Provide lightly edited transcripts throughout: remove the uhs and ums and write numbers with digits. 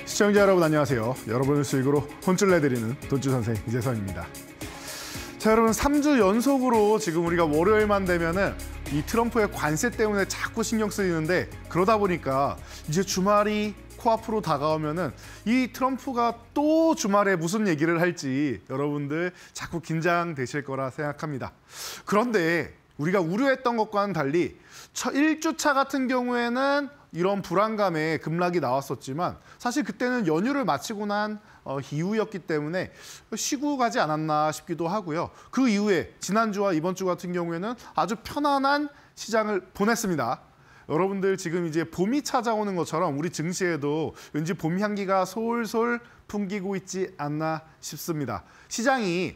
시청자 여러분 안녕하세요. 여러분을 수익으로 혼쭐 내드리는 돈주 선생 이재선입니다. 자, 여러분 3주 연속으로 지금 우리가 월요일만 되면은 이 트럼프의 관세 때문에 자꾸 신경 쓰이는데, 그러다 보니까 이제 주말이 코앞으로 다가오면은 이 트럼프가 또 주말에 무슨 얘기를 할지 여러분들 자꾸 긴장되실 거라 생각합니다. 그런데 우리가 우려했던 것과는 달리 1주차 같은 경우에는 이런 불안감에 급락이 나왔었지만, 사실 그때는 연휴를 마치고 난 이후였기 때문에 쉬고 가지 않았나 싶기도 하고요. 그 이후에 지난주와 이번 주 같은 경우에는 아주 편안한 시장을 보냈습니다. 여러분들 지금 이제 봄이 찾아오는 것처럼 우리 증시에도 왠지 봄 향기가 솔솔 풍기고 있지 않나 싶습니다. 시장이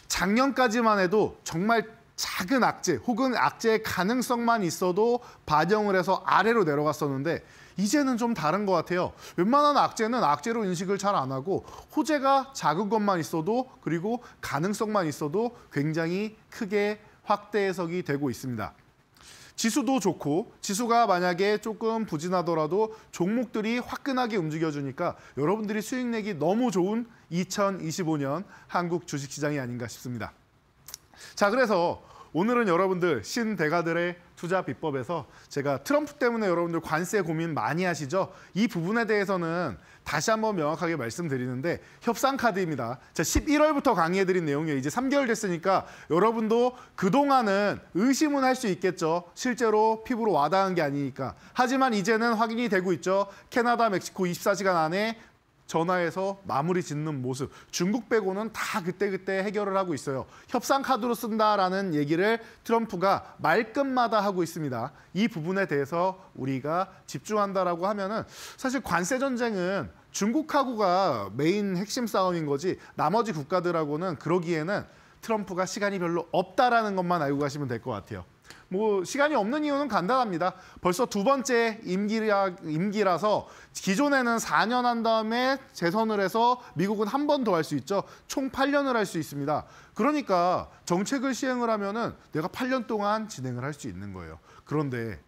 작년까지만 해도 정말 작은 악재 혹은 악재의 가능성만 있어도 반영을 해서 아래로 내려갔었는데, 이제는 좀 다른 것 같아요. 웬만한 악재는 악재로 인식을 잘 안 하고 호재가 작은 것만 있어도, 그리고 가능성만 있어도 굉장히 크게 확대 해석이 되고 있습니다. 지수도 좋고, 지수가 만약에 조금 부진하더라도 종목들이 화끈하게 움직여주니까 여러분들이 수익 내기 너무 좋은 2025년 한국 주식시장이 아닌가 싶습니다. 자, 그래서 오늘은 여러분들 신대가들의 투자 비법에서 제가 트럼프 때문에 여러분들 관세 고민 많이 하시죠? 이 부분에 대해서는 다시 한번 명확하게 말씀드리는데, 협상 카드입니다. 자, 11월부터 강의해드린 내용이에요. 이제 3개월 됐으니까 여러분도 그동안은 의심은 할 수 있겠죠. 실제로 피부로 와닿은 게 아니니까. 하지만 이제는 확인이 되고 있죠. 캐나다, 멕시코 24시간 안에 전화해서 마무리 짓는 모습. 중국 빼고는 다 그때그때 해결을 하고 있어요. 협상 카드로 쓴다라는 얘기를 트럼프가 말끝마다 하고 있습니다. 이 부분에 대해서 우리가 집중한다라고 하면은, 사실 관세 전쟁은 중국하고가 메인 핵심 싸움인 거지 나머지 국가들하고는 그러기에는 트럼프가 시간이 별로 없다라는 것만 알고 가시면 될 것 같아요. 뭐 시간이 없는 이유는 간단합니다. 벌써 두 번째 임기라서 기존에는 4년 한 다음에 재선을 해서 미국은 한 번 더 할 수 있죠. 총 8년을 할 수 있습니다. 그러니까 정책을 시행을 하면은 내가 8년 동안 진행을 할 수 있는 거예요. 그런데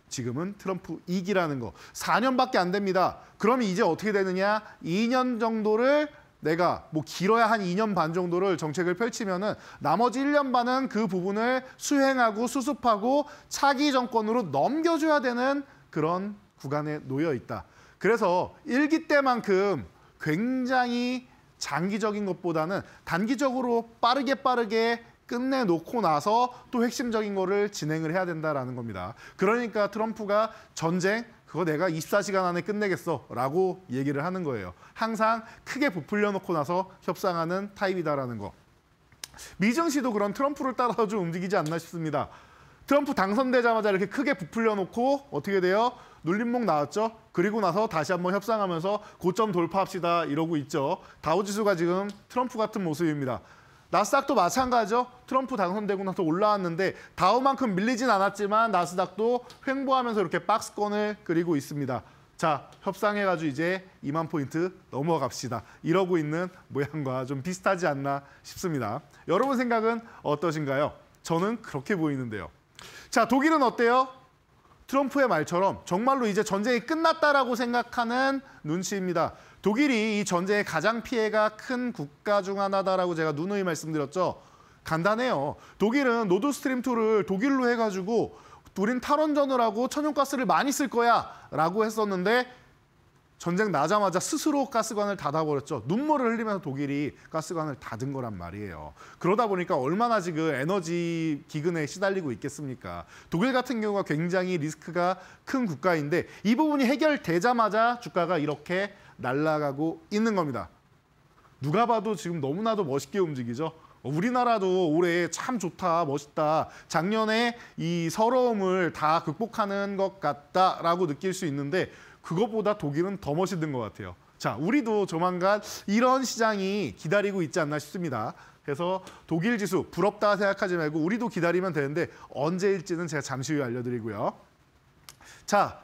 지금은 트럼프 2기라는 거 4년밖에 안 됩니다. 그럼 이제 어떻게 되느냐? 2년 정도를 내가 뭐 길어야 한 2년 반 정도를 정책을 펼치면은 나머지 1년 반은 그 부분을 수행하고 수습하고 차기 정권으로 넘겨줘야 되는 그런 구간에 놓여 있다. 그래서 1기 때만큼 굉장히 장기적인 것보다는 단기적으로 빠르게 끝내놓고 나서 또 핵심적인 거를 진행을 해야 된다라는 겁니다. 그러니까 트럼프가 전쟁 그거 내가 24시간 안에 끝내겠어 라고 얘기를 하는 거예요. 항상 크게 부풀려 놓고 나서 협상하는 타입이다라는 거. 미증시도 그런 트럼프를 따라서 좀 움직이지 않나 싶습니다. 트럼프 당선되자마자 이렇게 크게 부풀려 놓고 어떻게 돼요? 눌림목 나왔죠? 그리고 나서 다시 한번 협상하면서 고점 돌파합시다 이러고 있죠. 다우지수가 지금 트럼프 같은 모습입니다. 나스닥도 마찬가지죠. 트럼프 당선되고 나서 올라왔는데 다우만큼 밀리진 않았지만 나스닥도 횡보하면서 이렇게 박스권을 그리고 있습니다. 자, 협상해가지고 이제 2만 포인트 넘어갑시다. 이러고 있는 모양과 좀 비슷하지 않나 싶습니다. 여러분 생각은 어떠신가요? 저는 그렇게 보이는데요. 자, 독일은 어때요? 트럼프의 말처럼 정말로 이제 전쟁이 끝났다라고 생각하는 눈치입니다. 독일이 이 전쟁의 가장 피해가 큰 국가 중 하나다라고 제가 누누이 말씀드렸죠. 간단해요. 독일은 노드스트림 2를 독일로 해가지고 우린 탈원전을 하고 천연가스를 많이 쓸 거야 라고 했었는데, 전쟁 나자마자 스스로 가스관을 닫아버렸죠. 눈물을 흘리면서 독일이 가스관을 닫은 거란 말이에요. 그러다 보니까 얼마나 지금 에너지 기근에 시달리고 있겠습니까? 독일 같은 경우가 굉장히 리스크가 큰 국가인데 이 부분이 해결되자마자 주가가 이렇게 날아가고 있는 겁니다. 누가 봐도 지금 너무나도 멋있게 움직이죠. 우리나라도 올해 참 좋다, 멋있다. 작년에 이 서러움을 다 극복하는 것 같다라고 느낄 수 있는데 그것보다 독일은 더 멋있는 것 같아요. 자, 우리도 조만간 이런 시장이 기다리고 있지 않나 싶습니다. 그래서 독일 지수 부럽다 생각하지 말고 우리도 기다리면 되는데 언제일지는 제가 잠시 후에 알려드리고요. 자,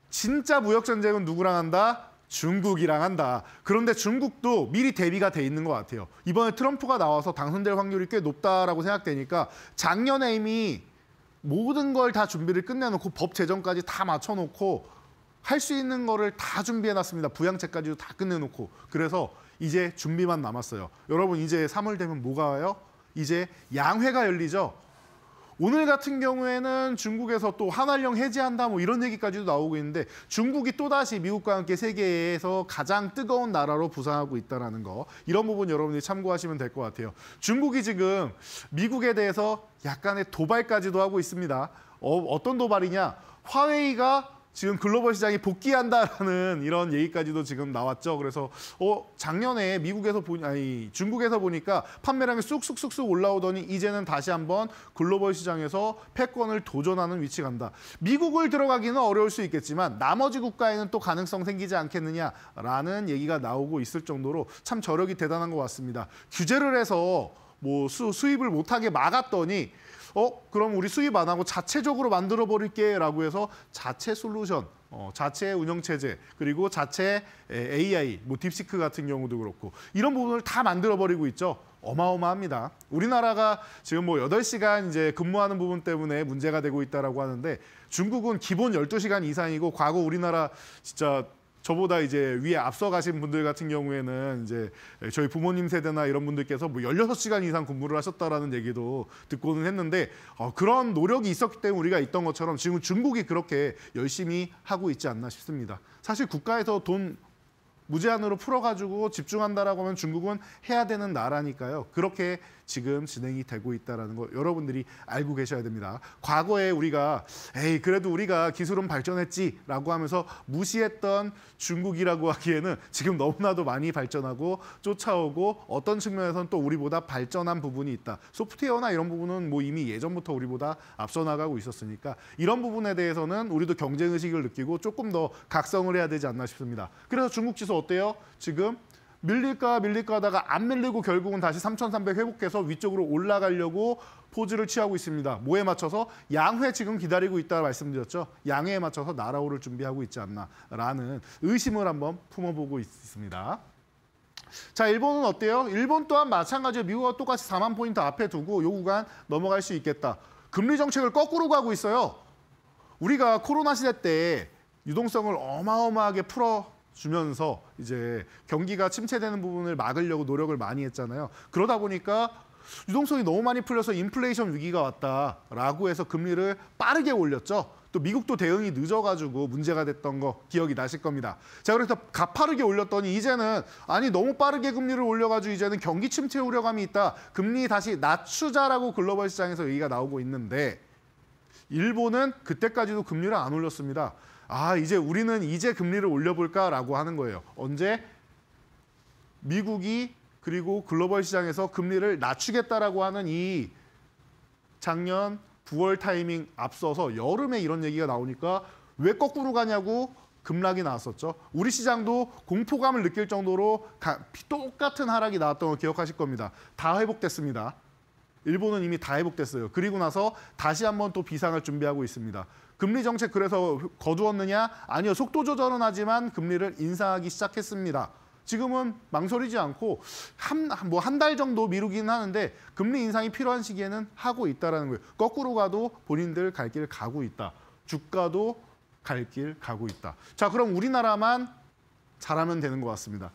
진짜 무역전쟁은 누구랑 한다? 중국이랑 한다. 그런데 중국도 미리 대비가 돼 있는 것 같아요. 이번에 트럼프가 나와서 당선될 확률이 꽤 높다라고 생각되니까 작년에 이미 모든 걸 다 준비를 끝내놓고 법 제정까지 다 맞춰놓고 할 수 있는 거를 다 준비해놨습니다. 부양책까지도 다 끝내놓고. 그래서 이제 준비만 남았어요. 여러분 이제 3월 되면 뭐가 와요? 이제 양회가 열리죠. 오늘 같은 경우에는 중국에서 또 한한령 해제한다 뭐 이런 얘기까지도 나오고 있는데 중국이 또다시 미국과 함께 세계에서 가장 뜨거운 나라로 부상하고 있다는 거. 이런 부분 여러분들이 참고하시면 될 것 같아요. 중국이 지금 미국에 대해서 약간의 도발까지도 하고 있습니다. 어떤 도발이냐? 화웨이가 지금 글로벌 시장에 복귀한다라는 이런 얘기까지도 지금 나왔죠. 그래서 작년에 중국에서 보니까 판매량이 쑥쑥쑥쑥 올라오더니 이제는 다시 한번 글로벌 시장에서 패권을 도전하는 위치 간다. 미국을 들어가기는 어려울 수 있겠지만 나머지 국가에는 또 가능성 생기지 않겠느냐라는 얘기가 나오고 있을 정도로 참 저력이 대단한 것 같습니다. 규제를 해서 뭐 수입을 못하게 막았더니 그럼 우리 수입 안 하고 자체적으로 만들어 버릴게 라고 해서 자체 솔루션, 자체 운영체제, 그리고 자체 AI, 뭐 딥시크 같은 경우도 그렇고 이런 부분을 다 만들어 버리고 있죠. 어마어마합니다. 우리나라가 지금 뭐 8시간 이제 근무하는 부분 때문에 문제가 되고 있다라고 하는데 중국은 기본 12시간 이상이고 과거 우리나라 진짜 저보다 이제 위에 앞서가신 분들 같은 경우에는 이제 저희 부모님 세대나 이런 분들께서 뭐 16시간 이상 근무를 하셨다라는 얘기도 듣고는 했는데 그런 노력이 있었기 때문에 우리가 있던 것처럼 지금 중국이 그렇게 열심히 하고 있지 않나 싶습니다. 사실 국가에서 돈 무제한으로 풀어가지고 집중한다라고 하면 중국은 해야 되는 나라니까요. 그렇게 지금 진행이 되고 있다는 거 여러분들이 알고 계셔야 됩니다. 과거에 우리가 그래도 우리가 기술은 발전했지라고 하면서 무시했던 중국이라고 하기에는 지금 너무나도 많이 발전하고 쫓아오고 어떤 측면에서는 또 우리보다 발전한 부분이 있다. 소프트웨어나 이런 부분은 뭐 이미 예전부터 우리보다 앞서 나가고 있었으니까 이런 부분에 대해서는 우리도 경쟁의식을 느끼고 조금 더 각성을 해야 되지 않나 싶습니다. 그래서 중국 지수 어때요? 지금 밀릴까 하다가 안 밀리고 결국은 다시 3,300 회복해서 위쪽으로 올라가려고 포즈를 취하고 있습니다. 뭐에 맞춰서? 양회 지금 기다리고 있다 말씀드렸죠. 양회에 맞춰서 날아오를 준비하고 있지 않나라는 의심을 한번 품어보고 있습니다. 자, 일본은 어때요? 일본 또한 마찬가지로 미국과 똑같이 4만 포인트 앞에 두고 요 구간 넘어갈 수 있겠다. 금리 정책을 거꾸로 가고 있어요. 우리가 코로나 시대 때 유동성을 어마어마하게 풀어주면서 이제 경기가 침체되는 부분을 막으려고 노력을 많이 했잖아요. 그러다 보니까 유동성이 너무 많이 풀려서 인플레이션 위기가 왔다라고 해서 금리를 빠르게 올렸죠. 또 미국도 대응이 늦어가지고 문제가 됐던 거 기억이 나실 겁니다. 자, 그래서 가파르게 올렸더니 이제는 너무 빠르게 금리를 올려가지고 이제는 경기 침체 우려감이 있다. 금리 다시 낮추자라고 글로벌 시장에서 얘기가 나오고 있는데 일본은 그때까지도 금리를 안 올렸습니다. 이제 우리는 이제 금리를 올려볼까라고 하는 거예요. 언제? 미국이 그리고 글로벌 시장에서 금리를 낮추겠다라고 하는 이 작년 9월 타이밍 앞서서 여름에 이런 얘기가 나오니까 왜 거꾸로 가냐고 급락이 나왔었죠. 우리 시장도 공포감을 느낄 정도로 똑같은 하락이 나왔던 거 기억하실 겁니다. 다 회복됐습니다. 일본은 이미 다 회복됐어요. 그리고 나서 다시 한번 또 비상을 준비하고 있습니다. 금리 정책 그래서 거두었느냐? 아니요. 속도 조절은 하지만 금리를 인상하기 시작했습니다. 지금은 망설이지 않고 한 달 정도 미루긴 하는데 금리 인상이 필요한 시기에는 하고 있다는 거예요. 거꾸로 가도 본인들 갈 길 가고 있다. 주가도 갈 길 가고 있다. 자, 그럼 우리나라만 잘하면 되는 것 같습니다.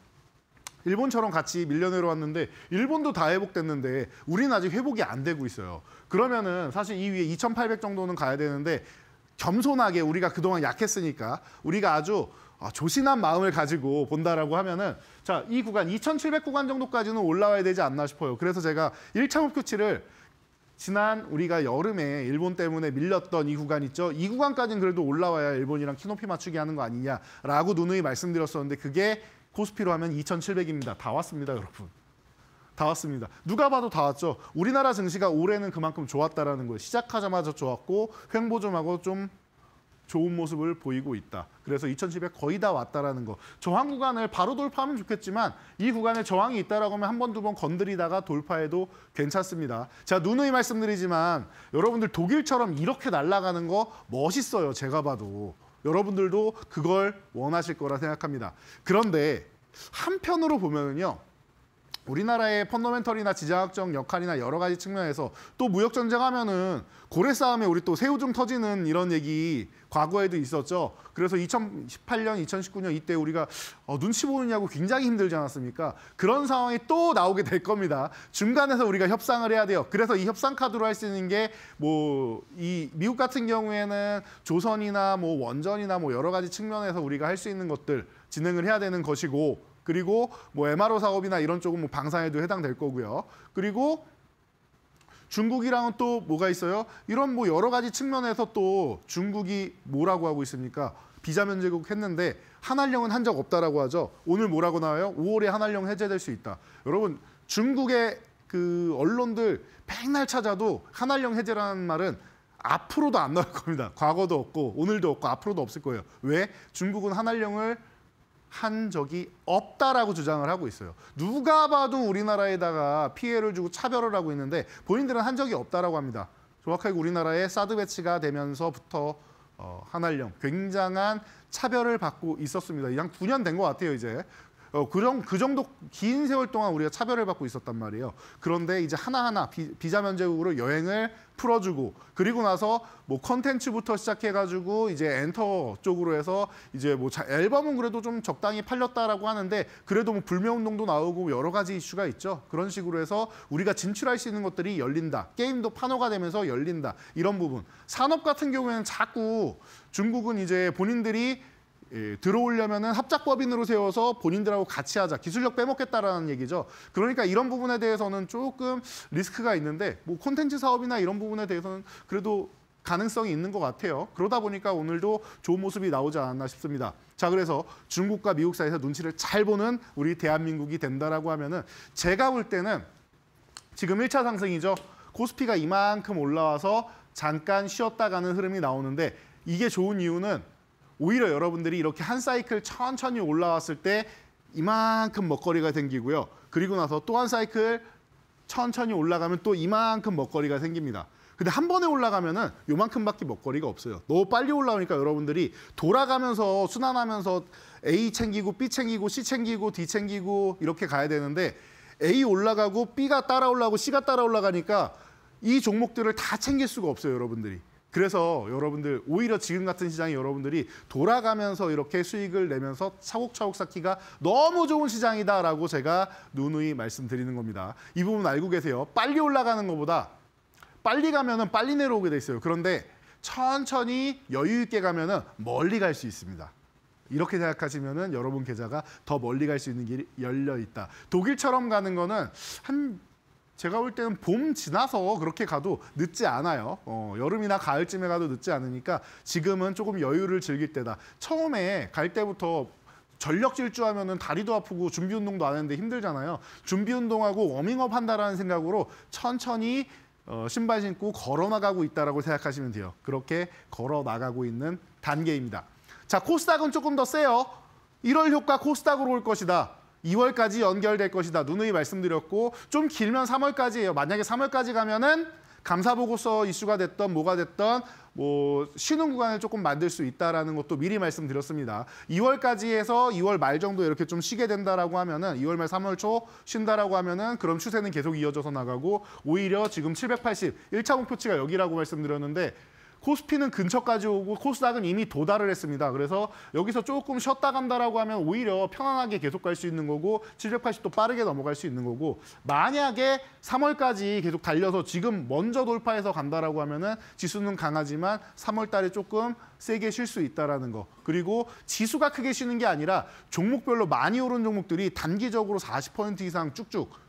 일본처럼 같이 밀려 내려왔는데 일본도 다 회복됐는데 우리는 아직 회복이 안 되고 있어요. 그러면은 사실 이 위에 2,800 정도는 가야 되는데 겸손하게 우리가 그동안 약했으니까 우리가 아주 조신한 마음을 가지고 본다라고 하면은 자, 이 구간 2,700 구간 정도까지는 올라와야 되지 않나 싶어요. 그래서 제가 1차 목표치를 지난 우리가 여름에 일본 때문에 밀렸던 이 구간 있죠. 이 구간까지는 그래도 올라와야 일본이랑 키높이 맞추기 하는 거 아니냐라고 누누이 말씀드렸었는데 그게 코스피로 하면 2,700입니다. 다 왔습니다, 여러분. 다 왔습니다. 누가 봐도 다 왔죠. 우리나라 증시가 올해는 그만큼 좋았다라는 거예요. 시작하자마자 좋았고 횡보 좀 하고 좀 좋은 모습을 보이고 있다. 그래서 2,700 거의 다 왔다라는 거. 저항 구간을 바로 돌파하면 좋겠지만 이 구간에 저항이 있다라고 하면 한 번, 두 번 건드리다가 돌파해도 괜찮습니다. 자, 누누이 말씀드리지만 여러분들 독일처럼 이렇게 날아가는 거 멋있어요. 제가 봐도. 여러분들도 그걸 원하실 거라 생각합니다. 그런데 한편으로 보면요. 우리나라의 펀더멘털이나 지정학적 역할이나 여러 가지 측면에서 또 무역 전쟁하면은 고래 싸움에 우리 또 새우등 터지는 이런 얘기 과거에도 있었죠. 그래서 2018년, 2019년 이때 우리가 눈치 보느냐고 굉장히 힘들지 않았습니까? 그런 상황이 또 나오게 될 겁니다. 중간에서 우리가 협상을 해야 돼요. 그래서 이 협상 카드로 할 수 있는 게 뭐 이 미국 같은 경우에는 조선이나 뭐 원전이나 뭐 여러 가지 측면에서 우리가 할 수 있는 것들 진행을 해야 되는 것이고, 그리고 뭐 MRO 사업이나 이런 쪽은 뭐 방산에도 해당될 거고요. 그리고 중국이랑은 또 뭐가 있어요? 이런 뭐 여러 가지 측면에서 또 중국이 뭐라고 하고 있습니까? 비자 면제국 했는데 한한령은 한 적 없다라고 하죠. 오늘 뭐라고 나와요? 5월에 한한령 해제될 수 있다. 여러분, 중국의 그 언론들 맨날 찾아도 한한령 해제라는 말은 앞으로도 안 나올 겁니다. 과거도 없고 오늘도 없고 앞으로도 없을 거예요. 왜? 중국은 한한령을 한 적이 없다라고 주장을 하고 있어요. 누가 봐도 우리나라에다가 피해를 주고 차별을 하고 있는데 본인들은 한 적이 없다라고 합니다. 정확하게 우리나라의 사드 배치가 되면서부터 한한령 굉장한 차별을 받고 있었습니다. 약 9년 된 것 같아요, 이제. 그 정도 긴 세월 동안 우리가 차별을 받고 있었단 말이에요. 그런데 이제 하나하나 비자 면제국으로 여행을 풀어주고, 그리고 나서 뭐 컨텐츠부터 시작해가지고 이제 엔터 쪽으로 해서 이제 뭐 앨범은 그래도 좀 적당히 팔렸다라고 하는데 그래도 뭐 불매운동도 나오고 여러 가지 이슈가 있죠. 그런 식으로 해서 우리가 진출할 수 있는 것들이 열린다. 게임도 판호가 되면서 열린다. 이런 부분. 산업 같은 경우에는 자꾸 중국은 이제 본인들이 들어오려면은 합작법인으로 세워서 본인들하고 같이 하자, 기술력 빼먹겠다라는 얘기죠. 그러니까 이런 부분에 대해서는 조금 리스크가 있는데 뭐 콘텐츠 사업이나 이런 부분에 대해서는 그래도 가능성이 있는 것 같아요. 그러다 보니까 오늘도 좋은 모습이 나오지 않았나 싶습니다. 자, 그래서 중국과 미국 사이에서 눈치를 잘 보는 우리 대한민국이 된다라고 하면은 제가 볼 때는 지금 1차 상승이죠. 코스피가 이만큼 올라와서 잠깐 쉬었다 가는 흐름이 나오는데 이게 좋은 이유는 오히려 여러분들이 이렇게 한 사이클 천천히 올라왔을 때 이만큼 먹거리가 생기고요. 그리고 나서 또 한 사이클 천천히 올라가면 또 이만큼 먹거리가 생깁니다. 근데 한 번에 올라가면은 요만큼밖에 먹거리가 없어요. 너무 빨리 올라오니까 여러분들이 돌아가면서 순환하면서 A 챙기고 B 챙기고 C 챙기고 D 챙기고 이렇게 가야 되는데 A 올라가고 B가 따라 올라가고 C가 따라 올라가니까 이 종목들을 다 챙길 수가 없어요, 여러분들이. 그래서 여러분들 오히려 지금 같은 시장이 여러분들이 돌아가면서 이렇게 수익을 내면서 차곡차곡 쌓기가 너무 좋은 시장이다라고 제가 누누이 말씀드리는 겁니다. 이 부분 알고 계세요. 빨리 올라가는 것보다 빨리 가면은 빨리 내려오게 돼 있어요. 그런데 천천히 여유 있게 가면은 멀리 갈 수 있습니다. 이렇게 생각하시면은 여러분 계좌가 더 멀리 갈 수 있는 길이 열려 있다. 독일처럼 가는 거는 제가 볼 때는 봄 지나서 그렇게 가도 늦지 않아요. 여름이나 가을쯤에 가도 늦지 않으니까 지금은 조금 여유를 즐길 때다. 처음에 갈 때부터 전력 질주하면은 다리도 아프고 준비 운동도 안 했는데 힘들잖아요. 준비 운동하고 워밍업 한다라는 생각으로 천천히 신발 신고 걸어 나가고 있다라고 생각하시면 돼요. 그렇게 걸어 나가고 있는 단계입니다. 자, 코스닥은 조금 더 세요. 1월 효과 코스닥으로 올 것이다. 2월까지 연결될 것이다. 누누이 말씀드렸고 좀 길면 3월까지예요. 만약에 3월까지 가면은 감사보고서 이슈가 됐던 뭐가 됐던 뭐 쉬는 구간을 조금 만들 수 있다라는 것도 미리 말씀드렸습니다. 2월까지 해서 2월 말 정도 이렇게 좀 쉬게 된다라고 하면은 2월 말 3월 초 쉰다라고 하면은 그럼 추세는 계속 이어져서 나가고 오히려 지금 780 1차 목표치가 여기라고 말씀드렸는데 코스피는 근처까지 오고 코스닥은 이미 도달을 했습니다. 그래서 여기서 조금 쉬었다 간다라고 하면 오히려 편안하게 계속 갈 수 있는 거고 780도 빠르게 넘어갈 수 있는 거고 만약에 3월까지 계속 달려서 지금 먼저 돌파해서 간다라고 하면은 지수는 강하지만 3월 달에 조금 세게 쉴 수 있다라는 거. 그리고 지수가 크게 쉬는 게 아니라 종목별로 많이 오른 종목들이 단기적으로 40% 이상 쭉쭉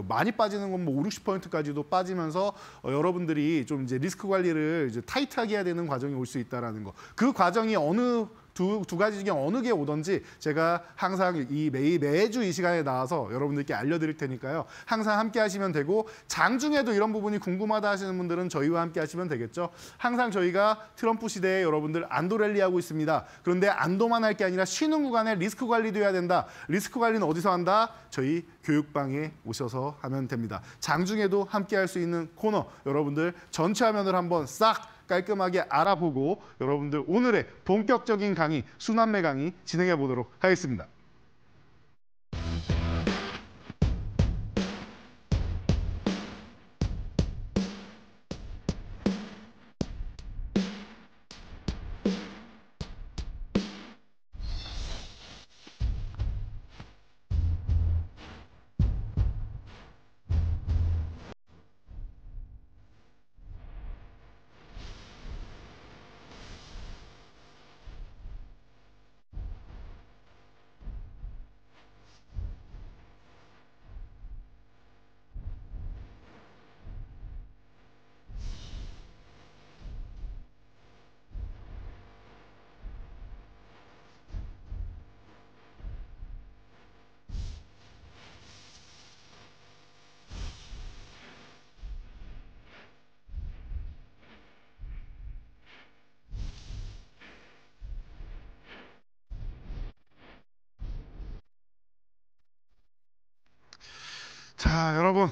많이 빠지는 건 5, 60%까지도 빠지면서 여러분들이 좀 이제 리스크 관리를 이제 타이트하게 해야 되는 과정이 올 수 있다라는 거. 그 과정이 어느 두 가지 중에 어느 게 오든지 제가 항상 매주 이 시간에 나와서 여러분들께 알려드릴 테니까요. 항상 함께 하시면 되고 장중에도 이런 부분이 궁금하다 하시는 분들은 저희와 함께 하시면 되겠죠. 항상 저희가 트럼프 시대에 여러분들 안도 랠리하고 있습니다. 그런데 안도만 할 게 아니라 쉬는 구간에 리스크 관리도 해야 된다. 리스크 관리는 어디서 한다? 저희 교육방에 오셔서 하면 됩니다. 장중에도 함께 할 수 있는 코너 여러분들 전체 화면을 한번 싹 깔끔하게 알아보고 여러분들 오늘의 본격적인 강의, 순환매 강의 진행해 보도록 하겠습니다. 여러분,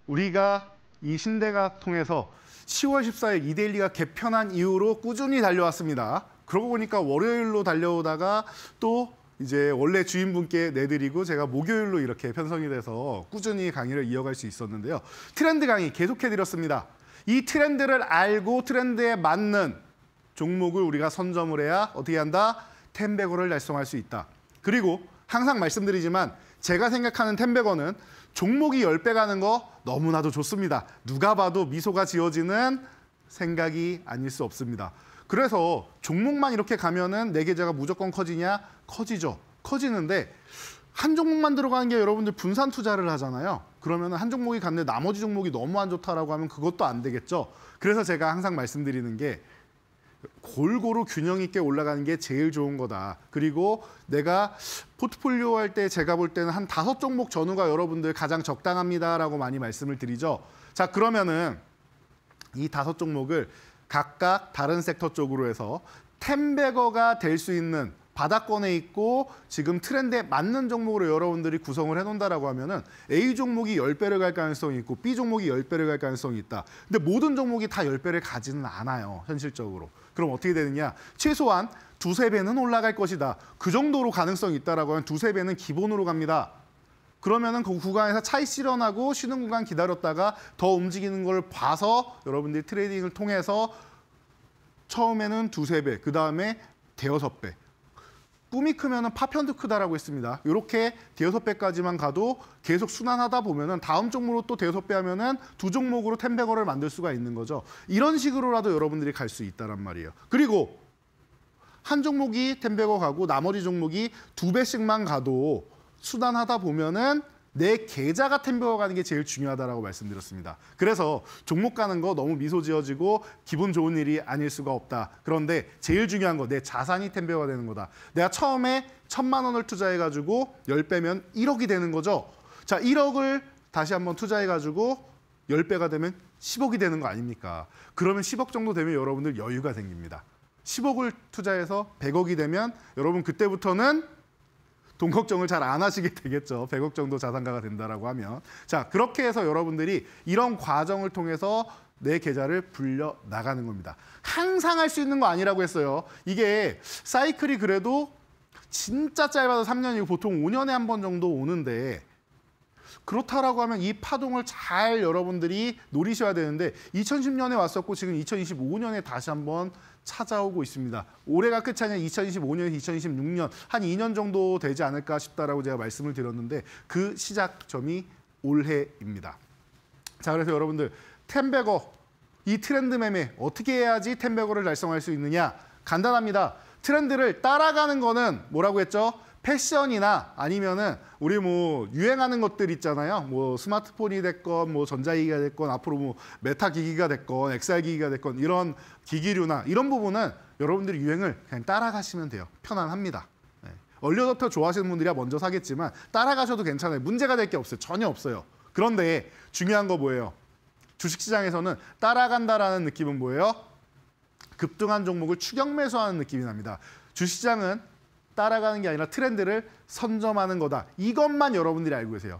우리가 이 신대가 통해서 10월 14일 이데일리가 개편한 이후로 꾸준히 달려왔습니다. 그러고 보니까 월요일로 달려오다가 또 이제 원래 주인분께 내드리고 제가 목요일로 이렇게 편성이 돼서 꾸준히 강의를 이어갈 수 있었는데요. 트렌드 강의 계속해드렸습니다. 이 트렌드를 알고 트렌드에 맞는 종목을 우리가 선점을 해야 어떻게 한다? 10배거를 달성할 수 있다. 그리고 항상 말씀드리지만 제가 생각하는 10배거는 종목이 10배 가는 거 너무나도 좋습니다. 누가 봐도 미소가 지어지는 생각이 아닐 수 없습니다. 그래서 종목만 이렇게 가면은 내 계좌가 무조건 커지냐? 커지죠. 커지는데 한 종목만 들어가는 게 여러분들 분산 투자를 하잖아요. 그러면 한 종목이 갔는데 나머지 종목이 너무 안 좋다라고 하면 그것도 안 되겠죠. 그래서 제가 항상 말씀드리는 게 골고루 균형 있게 올라가는 게 제일 좋은 거다. 그리고 내가 포트폴리오 할 때 제가 볼 때는 한 5종목 전후가 여러분들 가장 적당합니다라고 많이 말씀을 드리죠. 자, 그러면은 이 5종목을 각각 다른 섹터 쪽으로 해서 10배거가 될 수 있는 바닥권에 있고 지금 트렌드에 맞는 종목으로 여러분들이 구성을 해놓는다라고 하면은 A 종목이 10배를 갈 가능성이 있고 B 종목이 10배를 갈 가능성이 있다. 근데 모든 종목이 다 10배를 가지는 않아요, 현실적으로. 그럼 어떻게 되느냐? 최소한 2~3배는 올라갈 것이다. 그 정도로 가능성이 있다라고 하면 2~3배는 기본으로 갑니다. 그러면은 그 구간에서 차익 실현하고 쉬는 구간 기다렸다가 더 움직이는 걸 봐서 여러분들이 트레이딩을 통해서 처음에는 2~3배, 그 다음에 5~6배. 꿈이 크면은 파편도 크다라고 했습니다. 이렇게 5~6배까지만 가도 계속 순환하다 보면은 다음 종목으로 또 5~6배 하면은 2종목으로 10배거를 만들 수가 있는 거죠. 이런 식으로라도 여러분들이 갈 수 있다란 말이에요. 그리고 한 종목이 10배거 가고 나머지 종목이 2배씩만 가도 순환하다 보면은 내 계좌가 10배거 가는 게 제일 중요하다라고 말씀드렸습니다. 그래서 종목 가는 거 너무 미소 지어지고 기분 좋은 일이 아닐 수가 없다. 그런데 제일 중요한 거 내 자산이 10배가 되는 거다. 내가 처음에 1,000만 원을 투자해가지고 10배면 1억이 되는 거죠. 자, 1억을 다시 한번 투자해가지고 10배가 되면 10억이 되는 거 아닙니까? 그러면 10억 정도 되면 여러분들 여유가 생깁니다. 10억을 투자해서 100억이 되면 여러분 그때부터는 돈 걱정을 잘 안 하시게 되겠죠. 100억 정도 자산가가 된다라고 하면. 자, 그렇게 해서 여러분들이 이런 과정을 통해서 내 계좌를 불려 나가는 겁니다. 항상 할 수 있는 거 아니라고 했어요. 이게 사이클이 그래도 진짜 짧아도 3년이고 보통 5년에 한 번 정도 오는데 그렇다라고 하면 이 파동을 잘 여러분들이 노리셔야 되는데 2010년에 왔었고 지금 2025년에 다시 한번 찾아오고 있습니다. 올해가 끝이 아니라 2025년에서 2026년 한 2년 정도 되지 않을까 싶다라고 제가 말씀을 드렸는데 그 시작점이 올해입니다. 자, 그래서 여러분들 10배거 이 트렌드 매매 어떻게 해야지 10배거를 달성할 수 있느냐? 간단합니다. 트렌드를 따라가는 거는 뭐라고 했죠? 패션이나 아니면은 우리 뭐 유행하는 것들 있잖아요. 뭐 스마트폰이 됐건 뭐 전자기기가 됐건 앞으로 뭐 메타 기기가 됐건 XR 기기가 됐건 이런 기기류나 이런 부분은 여러분들이 유행을 그냥 따라가시면 돼요. 편안합니다. 네. 얼리어답터 좋아하시는 분들이야 먼저 사겠지만 따라가셔도 괜찮아요. 문제가 될 게 없어요. 전혀 없어요. 그런데 중요한 거 뭐예요? 주식시장에서는 따라간다라는 느낌은 뭐예요? 급등한 종목을 추격 매수하는 느낌이 납니다. 주식시장은 따라가는 게 아니라 트렌드를 선점하는 거다. 이것만 여러분들이 알고 계세요.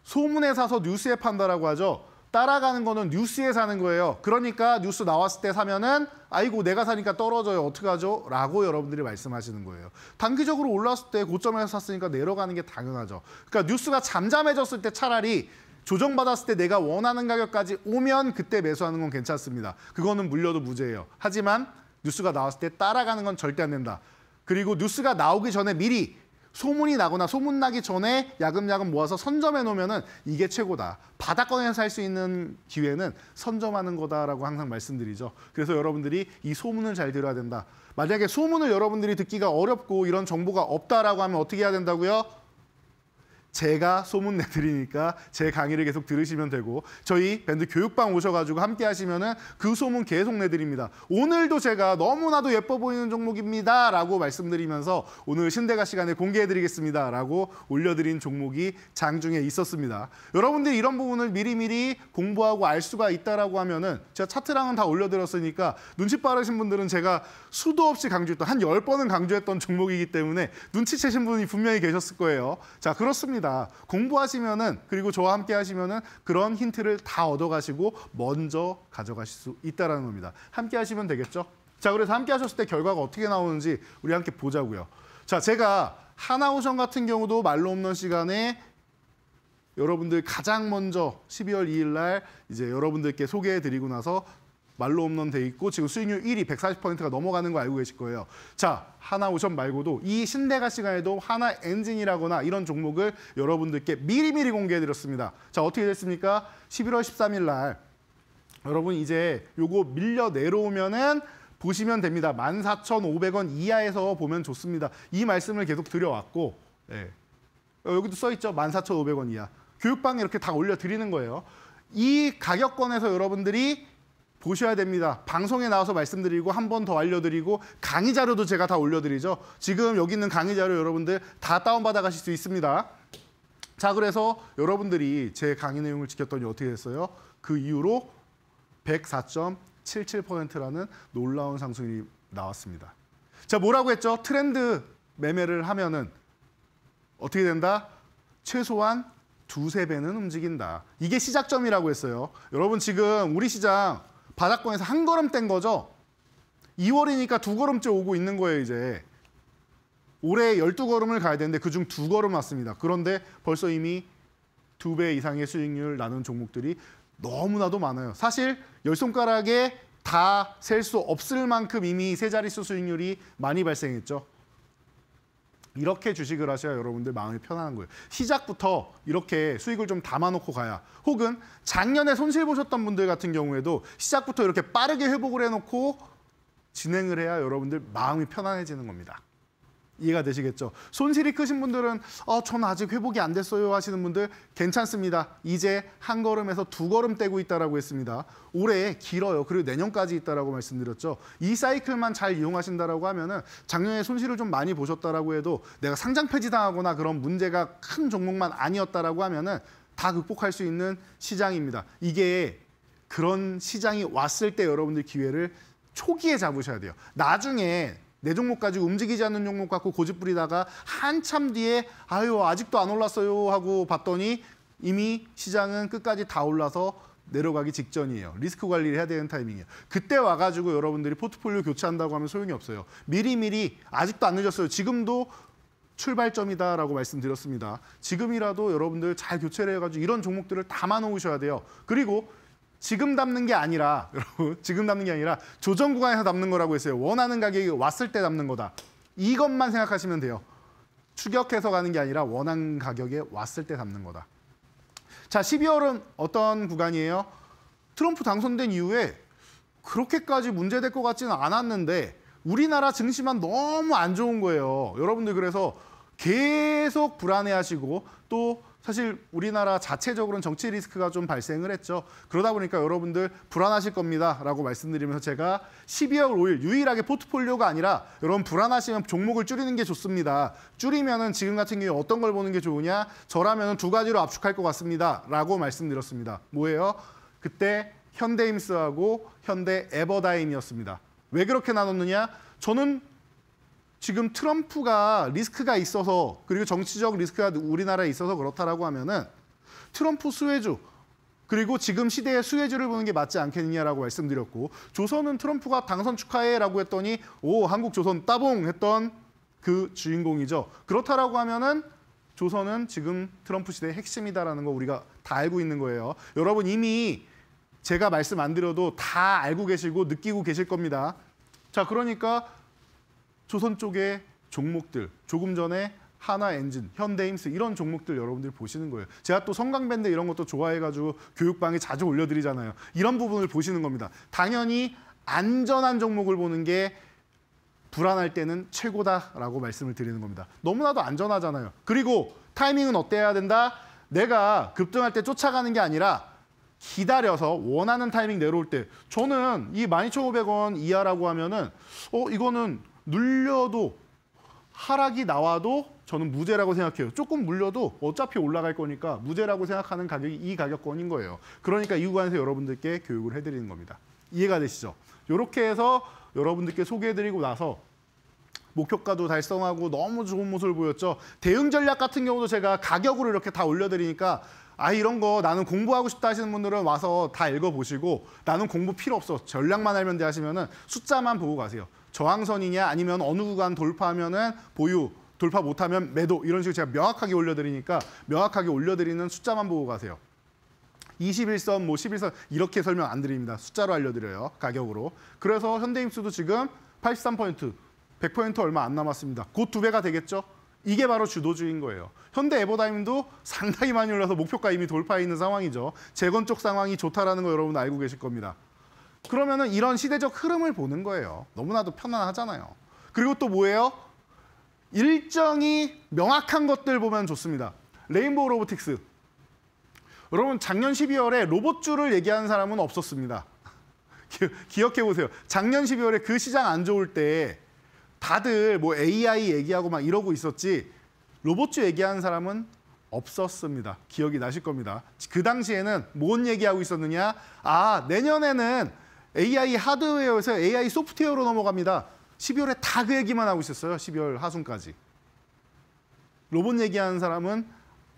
소문에 사서 뉴스에 판다라고 하죠. 따라가는 거는 뉴스에 사는 거예요. 그러니까 뉴스 나왔을 때 사면은 아이고 내가 사니까 떨어져요. 어떡하죠? 라고 여러분들이 말씀하시는 거예요. 단기적으로 올랐을 때 고점에서 샀으니까 내려가는 게 당연하죠. 그러니까 뉴스가 잠잠해졌을 때 차라리 조정받았을 때 내가 원하는 가격까지 오면 그때 매수하는 건 괜찮습니다. 그거는 물려도 무죄예요. 하지만 뉴스가 나왔을 때 따라가는 건 절대 안 된다. 그리고 뉴스가 나오기 전에 미리 소문이 나거나 소문나기 전에 야금야금 모아서 선점해 놓으면은 이게 최고다. 바닥권에서 살 수 있는 기회는 선점하는 거다라고 항상 말씀드리죠. 그래서 여러분들이 이 소문을 잘 들어야 된다. 만약에 소문을 여러분들이 듣기가 어렵고 이런 정보가 없다라고 하면 어떻게 해야 된다고요? 제가 소문 내드리니까 제 강의를 계속 들으시면 되고 저희 밴드 교육방 오셔가지고 함께 하시면은 그 소문 계속 내드립니다. 오늘도 제가 너무나도 예뻐 보이는 종목입니다 라고 말씀드리면서 오늘 신대가 시간에 공개해드리겠습니다 라고 올려드린 종목이 장중에 있었습니다. 여러분들이 이런 부분을 미리미리 공부하고 알 수가 있다라고 하면은 제가 차트랑은 다 올려드렸으니까 눈치 빠르신 분들은 제가 수도 없이 강조했던 한 10번은 강조했던 종목이기 때문에 눈치채신 분이 분명히 계셨을 거예요. 자, 그렇습니다. 좋습니다. 공부하시면은 그리고 저와 함께 하시면은 그런 힌트를 다 얻어가시고 먼저 가져가실 수 있다는 겁니다. 함께 하시면 되겠죠? 자, 그래서 함께 하셨을 때 결과가 어떻게 나오는지 우리 함께 보자고요. 자, 제가 하나오션 같은 경우도 말로 없는 시간에 여러분들 가장 먼저 12월 2일 날 이제 여러분들께 소개해드리고 나서 말로 홈런 돼 있고 지금 수익률 1위 140%가 넘어가는 거 알고 계실 거예요. 자, 하나오션 말고도 이 신대가 시간에도 하나엔진이라거나 이런 종목을 여러분들께 미리미리 공개해드렸습니다. 자, 어떻게 됐습니까? 11월 13일 날 여러분 이제 요거 밀려 내려오면은 보시면 됩니다. 14,500원 이하에서 보면 좋습니다. 이 말씀을 계속 드려왔고 여기도 써있죠. 14,500원 이하. 교육방에 이렇게 다 올려드리는 거예요. 이 가격권에서 여러분들이 보셔야 됩니다. 방송에 나와서 말씀드리고 한 번 더 알려드리고 강의 자료도 제가 다 올려드리죠. 지금 여기 있는 강의 자료 여러분들 다 다운받아 가실 수 있습니다. 자, 그래서 여러분들이 제 강의 내용을 지켰더니 어떻게 됐어요? 그 이후로 104.77%라는 놀라운 상승이 나왔습니다. 자, 뭐라고 했죠? 트렌드 매매를 하면은 어떻게 된다? 최소한 2~3배는 움직인다. 이게 시작점이라고 했어요. 여러분 지금 우리 시장 바닥권에서 한 걸음 뗀 거죠? 2월이니까 2걸음째 오고 있는 거예요, 이제. 올해 12걸음을 가야 되는데 그중 2걸음 왔습니다. 그런데 벌써 이미 2배 이상의 수익률 나는 종목들이 너무나도 많아요. 사실 10손가락에 다 셀 수 없을 만큼 이미 세 자릿수 수익률이 많이 발생했죠. 이렇게 주식을 하셔야 여러분들 마음이 편안한 거예요. 시작부터 이렇게 수익을 좀 담아놓고 가야, 혹은 작년에 손실 보셨던 분들 같은 경우에도 시작부터 이렇게 빠르게 회복을 해놓고 진행을 해야 여러분들 마음이 편안해지는 겁니다. 이해가 되시겠죠? 손실이 크신 분들은 전 아직 회복이 안 됐어요 하시는 분들 괜찮습니다. 이제 한 걸음에서 2걸음 떼고 있다라고 했습니다. 올해 길어요. 그리고 내년까지 있다라고 말씀드렸죠. 이 사이클만 잘 이용하신다라고 하면은 작년에 손실을 좀 많이 보셨다라고 해도 내가 상장 폐지당하거나 그런 문제가 큰 종목만 아니었다라고 하면은 다 극복할 수 있는 시장입니다. 이게 그런 시장이 왔을 때 여러분들 기회를 초기에 잡으셔야 돼요. 나중에 내 종목 가지고 움직이지 않는 종목 갖고 고집 부리다가 한참 뒤에 아유 아직도 안 올랐어요 하고 봤더니 이미 시장은 끝까지 다 올라서 내려가기 직전이에요. 리스크 관리를 해야 되는 타이밍이에요. 그때 와가지고 여러분들이 포트폴리오 교체한다고 하면 소용이 없어요. 미리미리 아직도 안 늦었어요. 지금도 출발점이다라고 말씀드렸습니다. 지금이라도 여러분들 잘 교체를 해가지고 이런 종목들을 담아놓으셔야 돼요. 그리고 지금 담는 게 아니라 여러분 지금 담는 게 아니라 조정 구간에서 담는 거라고 했어요. 원하는 가격이 왔을 때 담는 거다. 이것만 생각하시면 돼요. 추격해서 가는 게 아니라 원하는 가격에 왔을 때 담는 거다. 자, 12월은 어떤 구간이에요? 트럼프 당선된 이후에 그렇게까지 문제될 것 같지는 않았는데 우리나라 증시만 너무 안 좋은 거예요. 여러분들 그래서 계속 불안해하시고 또 사실 우리나라 자체적으로는 정치 리스크가 좀 발생을 했죠. 그러다 보니까 여러분들 불안하실 겁니다 라고 말씀드리면서 제가 12월 5일 유일하게 포트폴리오가 아니라 여러분 불안하시면 종목을 줄이는 게 좋습니다. 줄이면은 지금 같은 경우에 어떤 걸 보는 게 좋으냐? 저라면 2가지로 압축할 것 같습니다 라고 말씀드렸습니다. 뭐예요? 그때 현대임스하고 현대 에버다임이었습니다. 왜 그렇게 나눴느냐? 저는 지금 트럼프가 리스크가 있어서 그리고 정치적 리스크가 우리나라에 있어서 그렇다라고 하면은 트럼프 수혜주 그리고 지금 시대의 수혜주를 보는 게 맞지 않겠느냐라고 말씀드렸고 조선은 트럼프가 당선 축하해라고 했더니 오 한국 조선 따봉 했던 그 주인공이죠. 그렇다라고 하면은 조선은 지금 트럼프 시대의 핵심이다라는 거 우리가 다 알고 있는 거예요. 여러분 이미 제가 말씀 안 드려도 다 알고 계시고 느끼고 계실 겁니다. 자, 그러니까 조선 쪽의 종목들, 조금 전에 하나엔진, 현대임스 이런 종목들 여러분들이 보시는 거예요. 제가 또 성강밴드 이런 것도 좋아해가지고 교육방에 자주 올려드리잖아요. 이런 부분을 보시는 겁니다. 당연히 안전한 종목을 보는 게 불안할 때는 최고다라고 말씀을 드리는 겁니다. 너무나도 안전하잖아요. 그리고 타이밍은 어때야 된다? 내가 급등할 때 쫓아가는 게 아니라 기다려서 원하는 타이밍 내려올 때 저는 이 12,500원 이하라고 하면은 이거는 눌려도 하락이 나와도 저는 무죄라고 생각해요. 조금 물려도 어차피 올라갈 거니까 무죄라고 생각하는 가격이 이 가격권인 거예요. 그러니까 이 구간에서 여러분들께 교육을 해드리는 겁니다. 이해가 되시죠? 이렇게 해서 여러분들께 소개해드리고 나서 목표가도 달성하고 너무 좋은 모습을 보였죠. 대응 전략 같은 경우도 제가 가격으로 이렇게 다 올려드리니까 이런 거 나는 공부하고 싶다 하시는 분들은 와서 다 읽어보시고 나는 공부 필요 없어. 전략만 알면 돼 하시면은 숫자만 보고 가세요. 저항선이냐 아니면 어느 구간 돌파하면은 보유, 돌파 못하면 매도 이런 식으로 제가 명확하게 올려드리니까 명확하게 올려드리는 숫자만 보고 가세요. 21선, 11선 이렇게 설명 안 드립니다. 숫자로 알려드려요. 가격으로. 그래서 현대임수도 지금 83포인트, 100포인트 얼마 안 남았습니다. 곧 2배가 되겠죠? 이게 바로 주도주의인 거예요. 현대 에버다임도 상당히 많이 올라서 목표가 이미 돌파해 있는 상황이죠. 재건 쪽 상황이 좋다라는 거 여러분 알고 계실 겁니다. 그러면은 이런 시대적 흐름을 보는 거예요. 너무나도 편안하잖아요. 그리고 또 뭐예요? 일정이 명확한 것들 보면 좋습니다. 레인보우 로보틱스. 여러분 작년 12월에 로봇주를 얘기하는 사람은 없었습니다. 기억해 보세요. 작년 12월에 그 시장 안 좋을 때 다들 뭐 AI 얘기하고 막 이러고 있었지 로봇주 얘기하는 사람은 없었습니다. 기억이 나실 겁니다. 그 당시에는 뭔 얘기하고 있었느냐? 내년에는 AI 하드웨어에서 AI 소프트웨어로 넘어갑니다. 12월에 다 그 얘기만 하고 있었어요. 12월 하순까지. 로봇 얘기하는 사람은